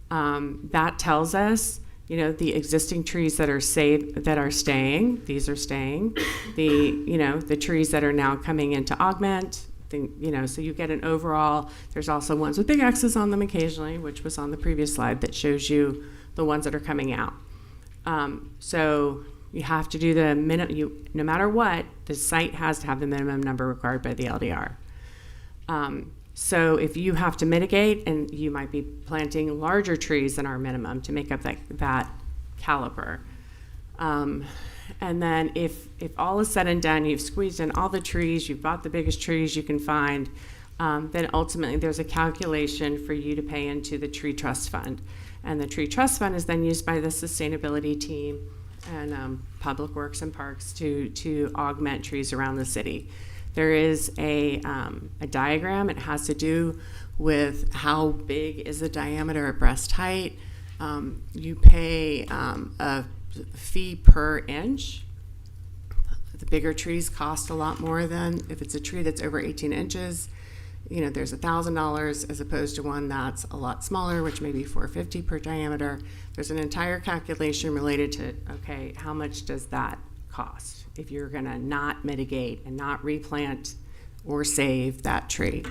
That tells us, the existing trees that are staying, these are staying. The trees that are now coming in to augment, so you get an overall. There's also ones with big X's on them occasionally, which was on the previous slide that shows you the ones that are coming out. So you have to do the minimum. No matter what, the site has to have the minimum number required by the LDR. So if you have to mitigate, and you might be planting larger trees than our minimum to make up that caliper. And then if all is said and done, you've squeezed in all the trees, you've bought the biggest trees you can find, then ultimately there's a calculation for you to pay into the tree trust fund. And the tree trust fund is then used by the sustainability team and Public Works and Parks to augment trees around the city. There is a diagram. It has to do with how big is the diameter at breast height. You pay a fee per inch. The bigger trees cost a lot more than if it's a tree that's over 18 inches. You know, there's $1,000 as opposed to one that's a lot smaller, which may be $450 per diameter. There's an entire calculation related to, okay, how much does that cost if you're gonna not mitigate and not replant or save that tree?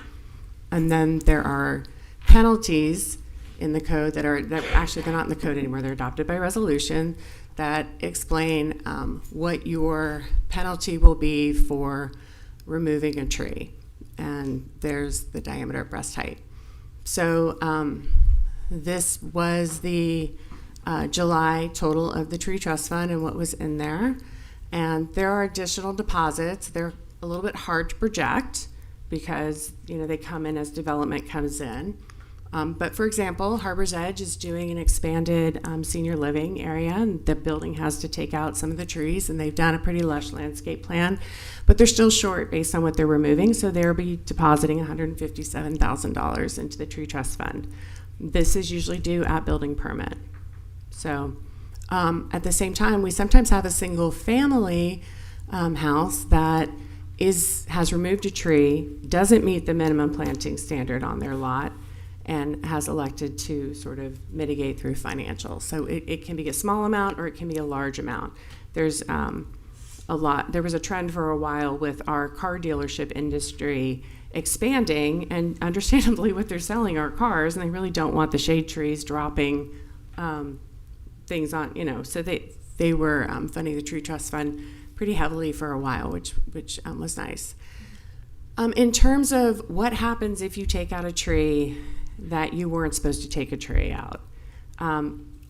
And then there are penalties in the code that actually they're not in the code anymore, they're adopted by resolution, that explain what your penalty will be for removing a tree. And there's the diameter of breast height. So this was the July total of the tree trust fund and what was in there. And there are additional deposits. They're a little bit hard to project because, you know, they come in as development comes in. But for example, Harbor's Edge is doing an expanded senior living area, and the building has to take out some of the trees, and they've done a pretty lush landscape plan, but they're still short based on what they're removing, so they'll be depositing $157,000 into the tree trust fund. This is usually due at building permit. So at the same time, we sometimes have a single family house that has removed a tree, doesn't meet the minimum planting standard on their lot, and has elected to sort of mitigate through financial. So it can be a small amount or it can be a large amount. There's there was a trend for a while with our car dealership industry expanding, and understandably what they're selling are cars, and they really don't want the shade trees dropping things on, you know, so they were funding the tree trust fund pretty heavily for a while, which was nice. In terms of what happens if you take out a tree that you weren't supposed to take a tree out,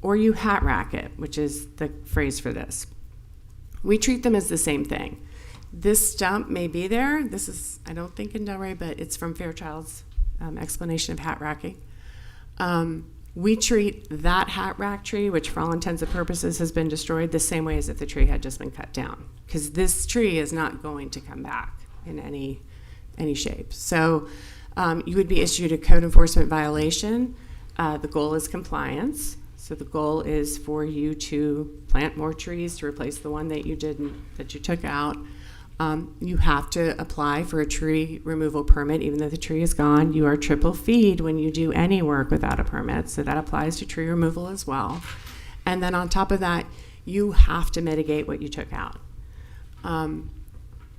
or you hat rack it, which is the phrase for this. We treat them as the same thing. This stump may be there. This is, I don't think in Delray, but it's from Fairchild's explanation of hat racking. We treat that hat rack tree, which for all intents and purposes has been destroyed, the same way as if the tree had just been cut down, because this tree is not going to come back in any shape. So you would be issued a code enforcement violation. The goal is compliance. So the goal is for you to plant more trees to replace the one that you took out. You have to apply for a tree removal permit, even though the tree is gone. You are triple feed when you do any work without a permit, so that applies to tree removal as well. And then on top of that, you have to mitigate what you took out.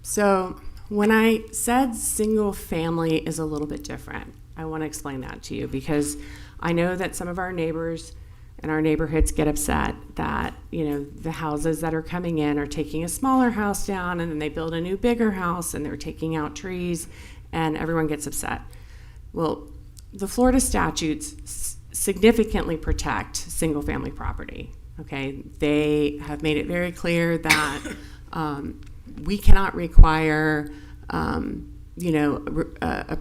So when I said single family is a little bit different, I want to explain that to you, because I know that some of our neighbors in our neighborhoods get upset that, you know, the houses that are coming in are taking a smaller house down, and then they build a new bigger house and they're taking out trees, and everyone gets upset. Well, the Florida statutes significantly protect single family property. Okay, they have made it very clear that we cannot require a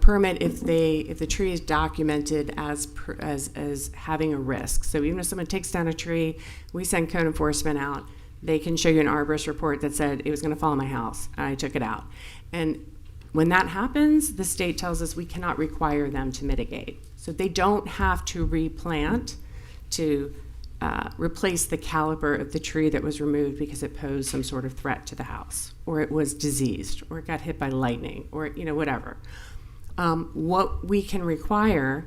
permit if the tree is documented as having a risk. So even if someone takes down a tree, we send code enforcement out. They can show you an arborist report that said it was going to fall on my house, and I took it out. And when that happens, the state tells us we cannot require them to mitigate. So they don't have to replant to replace the caliber of the tree that was removed because it posed some sort of threat to the house, or it was diseased, or it got hit by lightning, or whatever. What we can require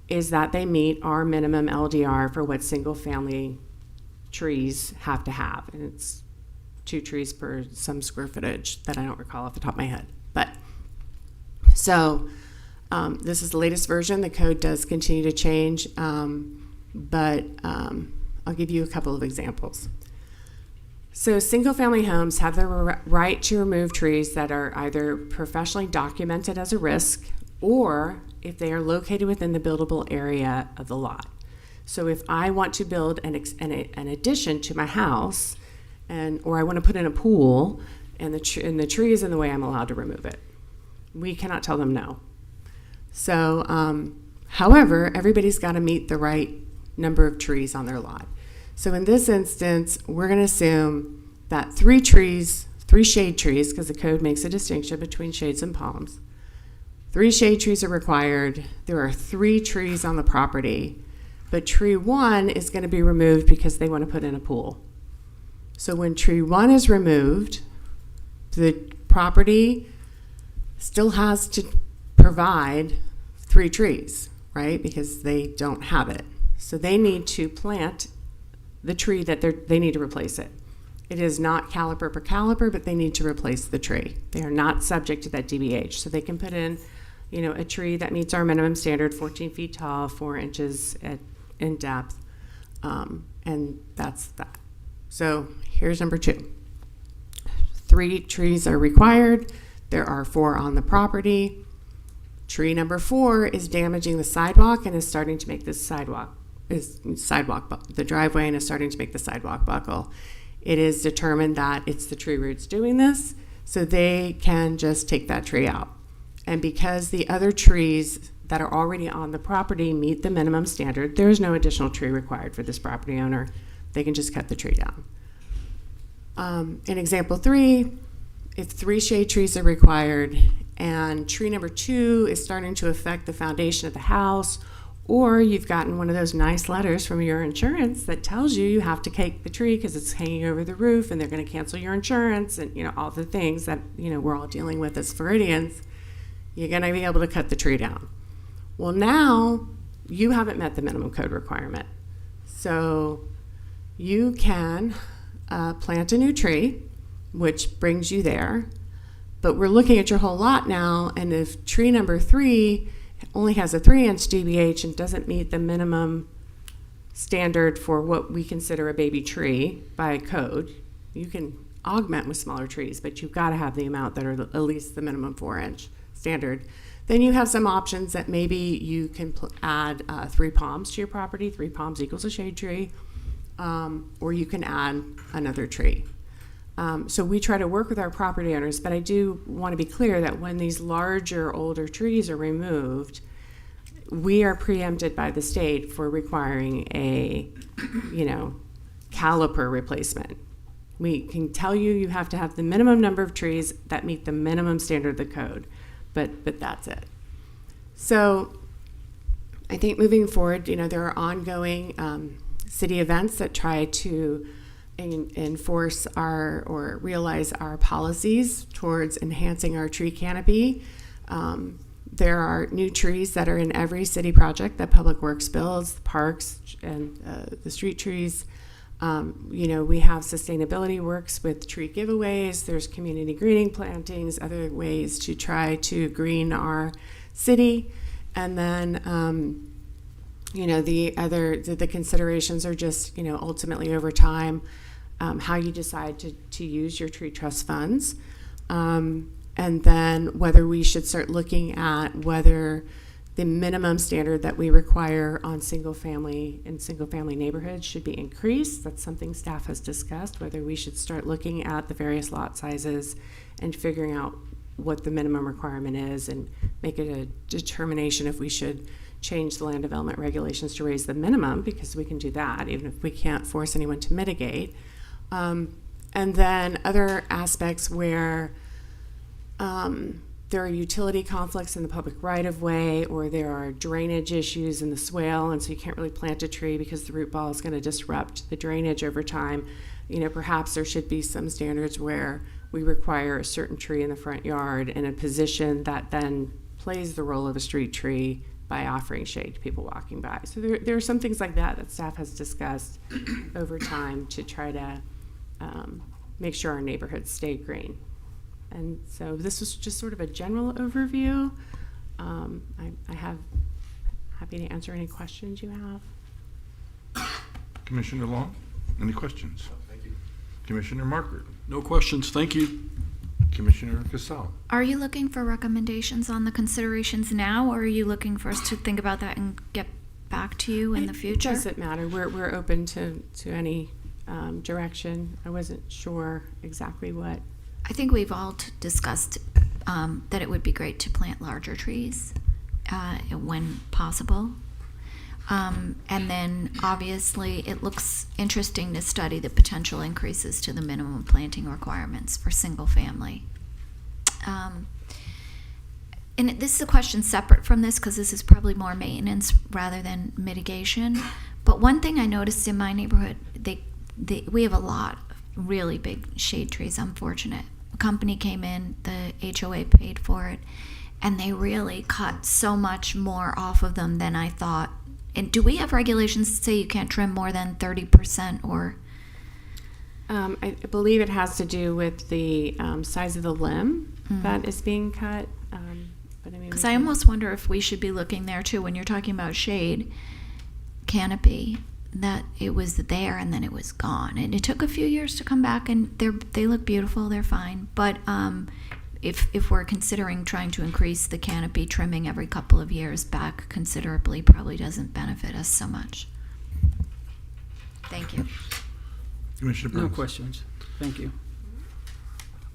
is that they meet our minimum LDR for what single family trees have to have, and it's 2 trees per some square footage that I don't recall off the top of my head. But so this is the latest version. The code does continue to change. But I'll give you a couple of examples. So single-family homes have the right to remove trees that are either professionally documented as a risk, or if they are located within the buildable area of the lot. So if I want to build an addition to my house, or I want to put in a pool, and the tree is in the way, I'm allowed to remove it. We cannot tell them no. So, however, everybody's got to meet the right number of trees on their lot. So in this instance, we're going to assume that 3 shade trees, because the code makes a distinction between shades and palms, 3 shade trees are required. There are 3 trees on the property, but tree 1 is going to be removed because they want to put in a pool. So when tree 1 is removed, the property still has to provide 3 trees, right? Because they don't have it. So they need to plant the tree that they need to replace it. It is not caliper per caliper, but they need to replace the tree. They are not subject to that DBH. So they can put in, a tree that meets our minimum standard, 14 feet tall, 4 inches in depth, and that's that. So here's number 2. 3 trees are required. There are 4 on the property. Tree number 4 is damaging the sidewalk and is starting to make this the driveway and is starting to make the sidewalk buckle. It is determined that it's the tree roots doing this, so they can just take that tree out. And because the other trees that are already on the property meet the minimum standard, there is no additional tree required for this property owner. They can just cut the tree down. In example 3, if 3 shade trees are required and tree number 2 is starting to affect the foundation of the house, or you've gotten one of those nice letters from your insurance that tells you have to take the tree because it's hanging over the roof and they're going to cancel your insurance and all the things that we're all dealing with as Floridians, you're going to be able to cut the tree down. Well, now you haven't met the minimum code requirement. So you can plant a new tree, which brings you there. But we're looking at your whole lot now, and if tree number 3 only has a 3-inch DBH and doesn't meet the minimum standard for what we consider a baby tree by code, you can augment with smaller trees, but you've got to have the amount that are at least the minimum 4-inch standard. Then you have some options that maybe you can add 3 palms to your property. 3 palms equals a shade tree, or you can add another tree. So we try to work with our property owners, but I do want to be clear that when these larger, older trees are removed, we are preempted by the state for requiring a, caliper replacement. We can tell you have to have the minimum number of trees that meet the minimum standard of the code, but that's it. So I think moving forward, there are ongoing city events that try to enforce or realize our policies towards enhancing our tree canopy. There are new trees that are in every city project that Public Works builds, the parks and the street trees. We have sustainability works with tree giveaways. There's community greening plantings, other ways to try to green our city. And then, the considerations are just, ultimately over time, how you decide to use your tree trust funds, and then whether we should start looking at whether the minimum standard that we require on single family neighborhoods should be increased. That's something staff has discussed, whether we should start looking at the various lot sizes and figuring out what the minimum requirement is and make it a determination if we should change the land development regulations to raise the minimum, because we can do that even if we can't force anyone to mitigate. And then other aspects where there are utility conflicts in the public right-of-way, or there are drainage issues in the swale, and so you can't really plant a tree because the root ball is going to disrupt the drainage over time. Perhaps there should be some standards where we require a certain tree in the front yard in a position that then plays the role of a street tree by offering shade to people walking by. So there are some things like that staff has discussed over time to try to make sure our neighborhoods stay green. And so this was just sort of a general overview. I have happy to answer any questions you have. Commissioner Long, any questions? Thank you. Commissioner Markert, No questions, thank you. Commissioner Casal. Are you looking for recommendations on the considerations now, or are you looking for us to think about that and get back to you in the future? It doesn't matter. We're open to any direction. I wasn't sure exactly what. I think we've all discussed that it would be great to plant larger trees when possible. And then obviously it looks interesting to study the potential increases to the minimum planting requirements for single family. And this is a question separate from this because this is probably more maintenance rather than mitigation. But one thing I noticed in my neighborhood, we have a lot of really big shade trees. Unfortunate. A company came in, the HOA paid for it, and they really cut so much more off of them than I thought. And do we have regulations that say you can't trim more than 30% or? I believe it has to do with the size of the limb that is being cut. But I mean, Because I almost wonder if we should be looking there too when you're talking about shade canopy, that it was there and then it was gone, and it took a few years to come back, and they look beautiful, they're fine. But if we're considering trying to increase the canopy trimming every couple of years back considerably, probably doesn't benefit us so much. Thank you. Commissioner No Burns. questions. Thank you.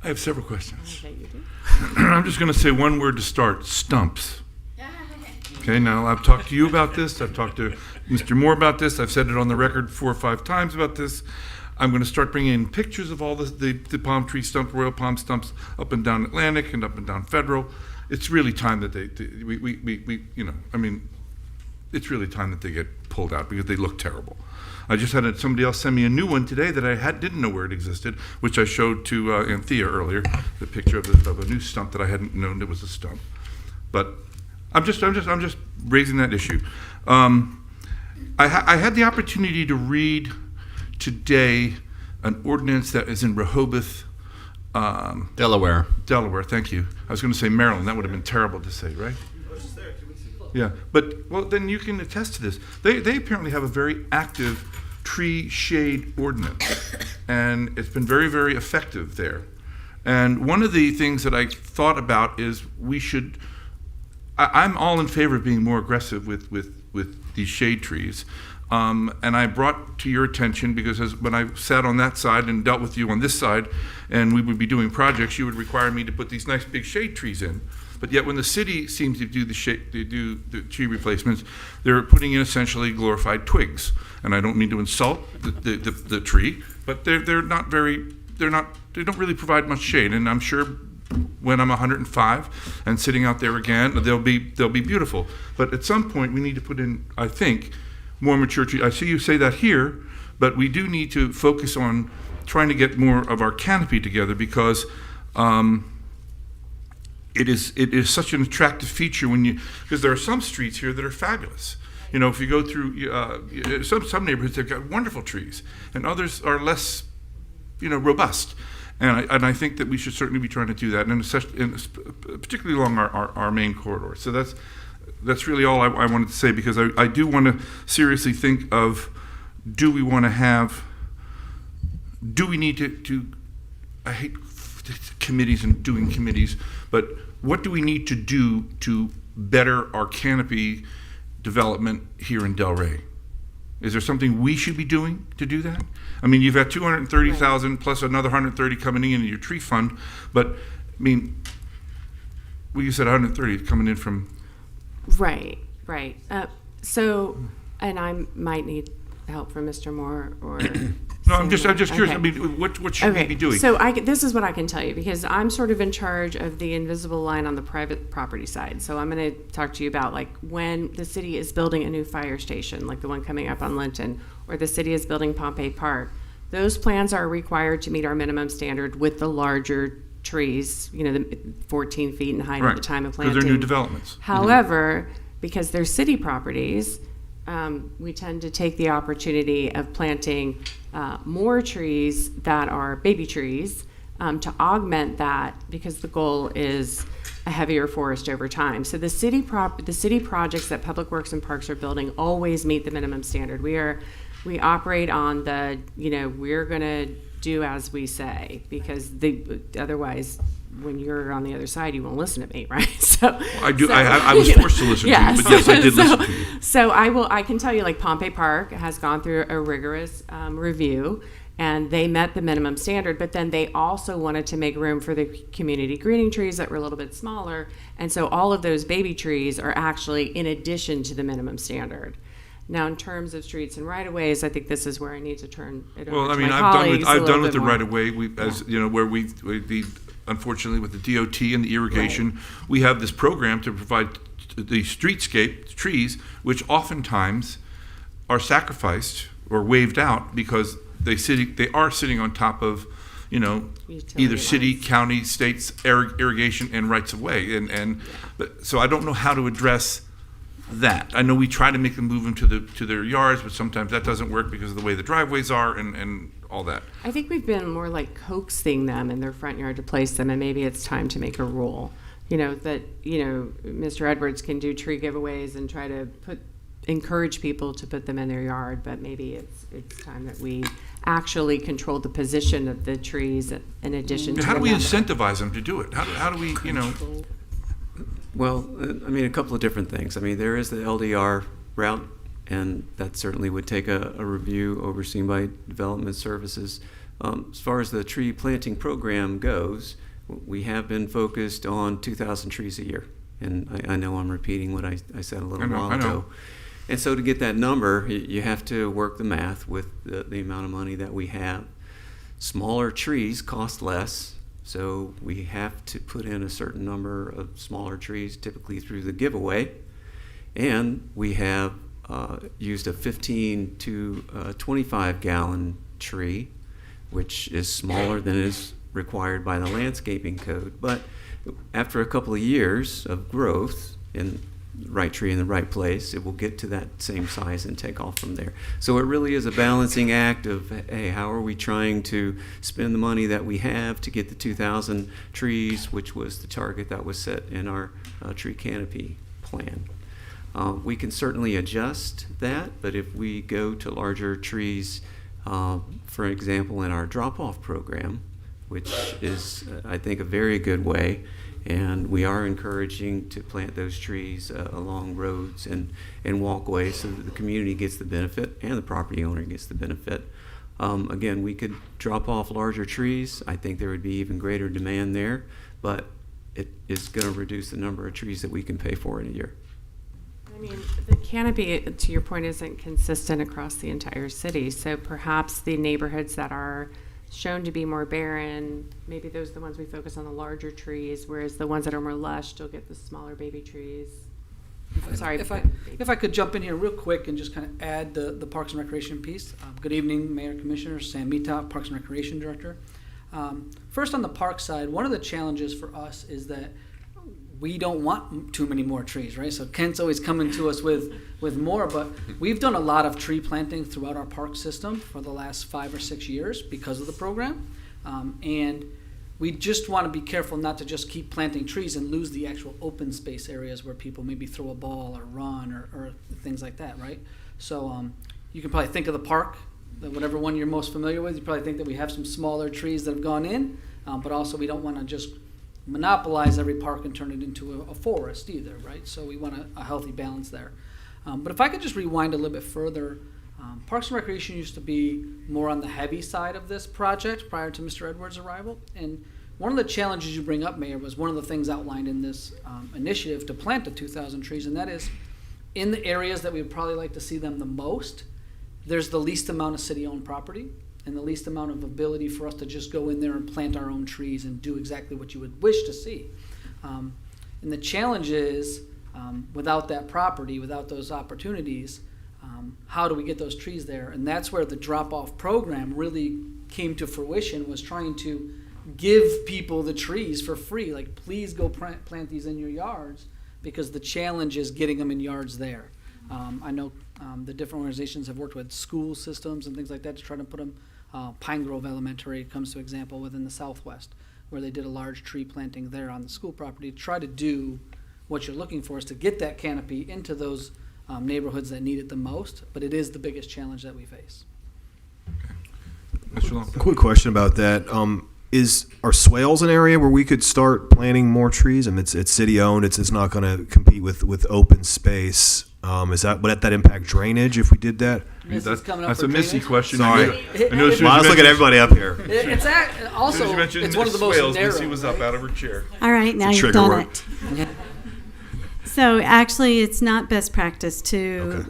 I have several questions. that you do. I'm just going to say one word to start: stumps. Okay, now I've talked to you about this. I've talked to Mr. Moore about this. I've said it on the record 4 or 5 times about this. I'm going to start bringing in pictures of all the palm tree stumps, royal palm stumps up and down Atlantic and up and down Federal. It's really time that it's really time that they get pulled out because they look terrible. I just had somebody else send me a new one today that I didn't know where it existed, which I showed to Anthea earlier, the picture of a new stump that I hadn't known it was a stump. But I'm just raising that issue. I had the opportunity to read today an ordinance that is in Rehoboth, Delaware. Delaware. Thank you. I was going to say Maryland. That would have been terrible to say, right? Yeah, but well, then you can attest to this. They apparently have a very active tree shade ordinance, and it's been very, very effective there. And one of the things that I thought about is we should. I'm all in favor of being more aggressive with these shade trees. And I brought to your attention, because when I sat on that side and dealt with you on this side, and we would be doing projects, you would require me to put these nice big shade trees in. But yet when the city seems to do the tree replacements, they're putting in essentially glorified twigs. And I don't mean to insult the tree, but they don't really provide much shade. And I'm sure when I'm 105 and sitting out there again, they'll be beautiful. But at some point we need to put in, I think, more mature trees. I see you say that here, but we do need to focus on trying to get more of our canopy together, because it is such an attractive feature because there are some streets here that are fabulous. You know, if you go through some neighborhoods, they've got wonderful trees, and others are less, robust. And I think that we should certainly be trying to do that, and particularly along our main corridor. So that's really all I wanted to say, because I do want to seriously think of, do we need to I hate committees and doing committees, but what do we need to do to better our canopy development here in Delray? Is there something we should be doing to do that? I mean, you've got 230,000 plus another 130 coming in your tree fund, but I mean, you said 130 coming in from. Right. So, and I might need help from Mr. Moore or. No, I'm just curious. Okay. I mean, what should we be doing? So this is what I can tell you, because I'm sort of in charge of the invisible line on the private property side. So I'm going to talk to you about, like, when the city is building a new fire station, like the one coming up on Linton, or the city is building Pompey Park. Those plans are required to meet our minimum standard with the larger trees, the 14 feet in height at the time of planting. Because they're new developments. However, because they're city properties, we tend to take the opportunity of planting more trees that are baby trees to augment that, because the goal is a heavier forest over time. So the city projects that Public Works and Parks are building always meet the minimum standard. We operate on the, we're going to do as we say, because otherwise, when you're on the other side, you won't listen to me, right? So I do. I was forced to listen to you, but yes, I did listen to you. So I can tell you, like, Pompey Park has gone through a rigorous review, and they met the minimum standard, but then they also wanted to make room for the community greening trees that were a little bit smaller, and so all of those baby trees are actually in addition to the minimum standard. Now, in terms of streets and right-of-ways, I think this is where I need to turn it over Well, I to mean, my I've done colleagues with, a I've little done with bit the more. right of way, as, you know, where unfortunately with the DOT and the irrigation, we have this program to provide the streetscape trees, which oftentimes are sacrificed or waived out because they are sitting on top of, you know, Utility either city, lines. county, states, irrigation and rights of way. But so I don't know how to address that. I know we try to make them move them to their yards, but sometimes that doesn't work because of the way the driveways are and all that. I think we've been more like coaxing them in their front yard to place them, and maybe it's time to make a rule. You know, that, you know, Mr. Edwards can do tree giveaways and try to encourage people to put them in their yard, but maybe it's time that we actually control the position of the trees in addition to How do the we number. incentivize them to do it? How do we, you know? Well, I mean, a couple of different things. I mean, there is the LDR route, and that certainly would take a review overseen by Development Services. As far as the tree planting program goes, we have been focused on 2,000 trees a year. And I know I'm repeating what I said a little while I know. ago. And so to get that number, you have to work the math with the amount of money that we have. Smaller trees cost less, so we have to put in a certain number of smaller trees, typically through the giveaway. And we have used a 15 to 25 gallon tree, which is smaller than is required by the landscaping code. But after a couple of years of growth in the right tree in the right place, it will get to that same size and take off from there. So it really is a balancing act of, hey, how are we trying to spend the money that we have to get the 2,000 trees, which was the target that was set in our tree canopy plan. We can certainly adjust that, but if we go to larger trees, for example, in our drop-off program, which is, I think, a very good way, and we are encouraging to plant those trees along roads and walkways so that the community gets the benefit and the property owner gets the benefit. Again, we could drop off larger trees. I think there would be even greater demand there, but it is going to reduce the number of trees that we can pay for in a year. I mean, the canopy, to your point, isn't consistent across the entire city. So perhaps the neighborhoods that are shown to be more barren, maybe those are the ones we focus on the larger trees, whereas the ones that are more lush still get the smaller baby trees. Sorry. If I could jump in here real quick and just kind of add the Parks and Recreation piece. Good evening, Mayor, Commissioners. Sam Mita, Parks and Recreation Director. First, on the park side, one of the challenges for us is that we don't want too many more trees, right? So Kent's always coming to us with more, but we've done a lot of tree planting throughout our park system for the last 5 or 6 years because of the program. And we just want to be careful not to just keep planting trees and lose the actual open space areas where people maybe throw a ball or run or things like that, right? So you can probably think of the park, whatever one you're most familiar with. You probably think that we have some smaller trees that have gone in, but also we don't want to just monopolize every park and turn it into a forest either, right? So we want a healthy balance there. But if I could just rewind a little bit further, Parks and Recreation used to be more on the heavy side of this project prior to Mr. Edwards' arrival. And one of the challenges you bring up, Mayor, was one of the things outlined in this initiative to plant the 2,000 trees, and that is in the areas that we would probably like to see them the most, there's the least amount of city-owned property and the least amount of ability for us to just go in there and plant our own trees and do exactly what you would wish to see. And the challenge is, without that property, without those opportunities, how do we get those trees there? And that's where the drop-off program really came to fruition, was trying to give people the trees for free. Like, please go plant these in your yards, because the challenge is getting them in yards there. I know the different organizations have worked with school systems and things like that to try to put them. Pine Grove Elementary comes to example within the Southwest, where they did a large tree planting there on the school property to try to do what you're looking for, is to get that canopy into those neighborhoods that need it the most. But it is the biggest challenge that we face. Mr. Long? Quick question about that. Are swales an area where we could start planting more trees? I mean, it's city owned. It's not going to compete with open space. Would that impact drainage if we did that? Missy's coming up That's for a Missy drainage. question. Sorry. I know as soon as you Well, I was looking at mentioned- everybody up here. It's as soon as you also mentioned it's one of the most swales, narrow. Missy was up out of her chair. All right, now It's a you've trigger done word. it. So actually, it's not best practice to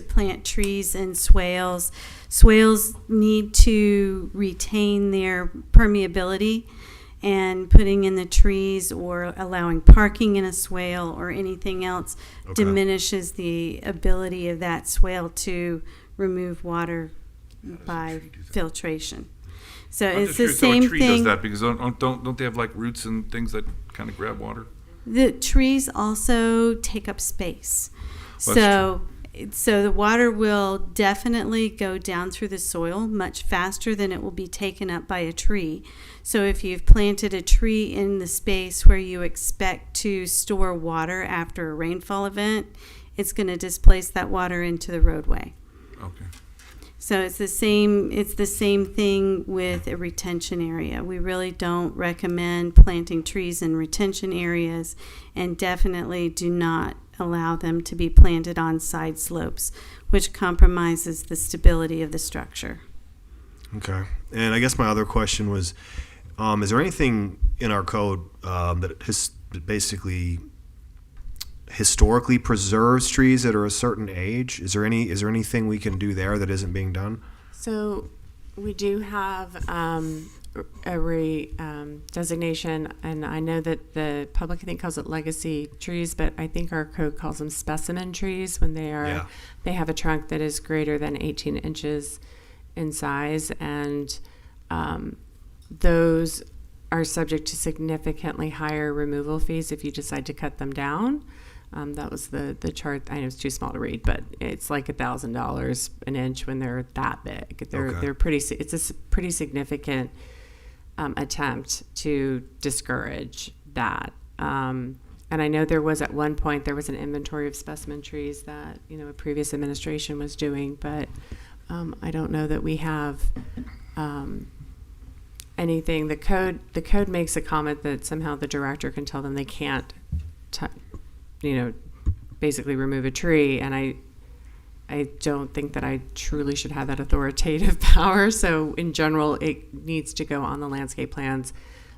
plant trees in swales. Swales need to retain their permeability, and putting in the trees or allowing parking in a swale or anything else diminishes the ability of that swale to remove water by filtration. So I'm it's just the curious how a same tree does thing. that, because don't they have like roots and things that kind of grab water? The trees also take up space. Well, So the water will definitely go down through the soil much faster than it will be taken up by a tree. So if you've planted a tree in the space where you expect to store water after a rainfall event, it's going to displace that water into the roadway. Okay. So it's the same thing with a retention area. We really don't recommend planting trees in retention areas, and definitely do not allow them to be planted on side slopes, which compromises the stability of the structure. Okay. And I guess my other question was, is there anything in our code that basically historically preserves trees that are a certain age? Is there anything we can do there that isn't being done? So we do have designation, and I know that the public, I think, calls it legacy trees, but I think our code calls them specimen trees when they have a trunk that is greater than 18 inches in size, and those are subject to significantly higher removal fees if you decide to cut them down. That was the chart. I know it's too small to read, but it's like $1,000 an inch when they're that big. They're pretty. It's a pretty significant attempt to discourage that. And I know there was at one point there was an inventory of specimen trees that a previous administration was doing, but I don't know that we have anything. The code makes a comment that somehow the director can tell them they can't basically remove a tree, and I don't think that I truly should have that authoritative power. So in general, it needs to go on the landscape plans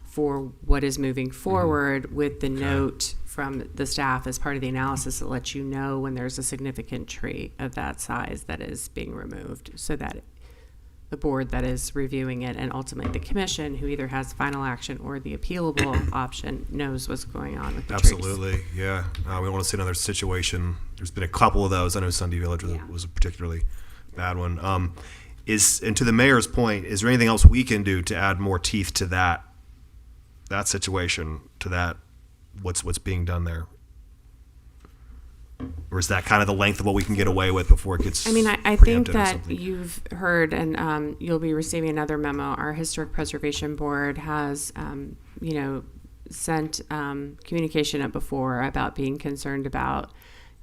for what is moving forward, with the note from the staff as part of the analysis that lets you know when there's a significant tree of that size that is being removed, so that the board that is reviewing it, and ultimately the commission, who either has final action or the appealable option, knows what's going on with the trees. Absolutely, yeah. We don't want to see another situation. There's been a couple of those. I know Sunday Village was a particularly bad one. And to the mayor's point, is there anything else we can do to add more teeth to that situation, to that what's being done there? Or is that kind of the length of what we can get away with before it gets I think preempted or that something? you've heard, and you'll be receiving another memo. Our Historic Preservation Board has, sent communication up before about being concerned about,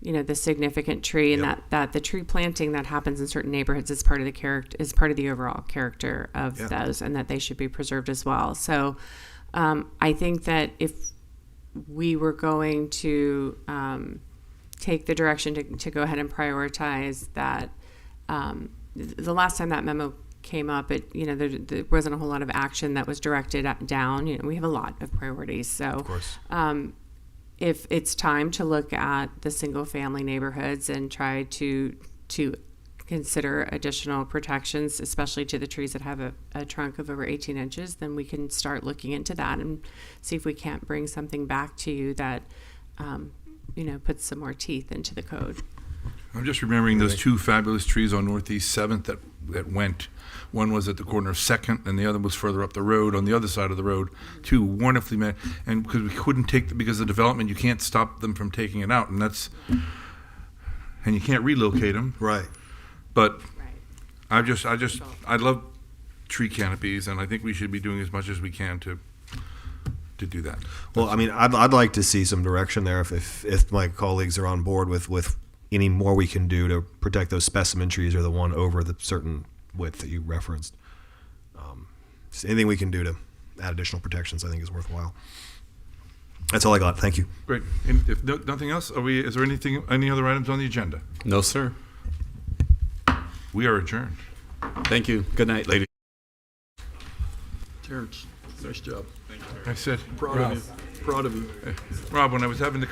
the significant tree, and that the tree planting that happens in certain neighborhoods is part of the overall character of those, and that they should be preserved as well. So I think that if we were going to take the direction to go ahead and prioritize that, the last time that memo came up, there wasn't a whole lot of action that was directed down. We have a lot of priorities, so Of course. If it's time to look at the single family neighborhoods and try to consider additional protections, especially to the trees that have a trunk of over 18 inches, then we can start looking into that and see if we can't bring something back to you that puts some more teeth into the code. I'm just remembering those two fabulous trees on Northeast 7th that went. One was at the corner of 2nd, and the other was further up the road on the other side of the road. Two wonderfully made, and because we couldn't because of development, you can't stop them from taking it out, and you can't relocate them. Right. But I love tree canopies, and I think we should be doing as much as we can to do that. Well, I mean, I'd like to see some direction there if my colleagues are on board with any more we can do to protect those specimen trees or the one over the certain width that you referenced. Just anything we can do to add additional protections, I think, is worthwhile. That's all I got. Thank you. Great. And if nothing else, is there any other items on the agenda? No, sir. We are adjourned. Thank you. Good night, ladies. Terrence, nice job. I said, Proud of you. Rob, when I was having the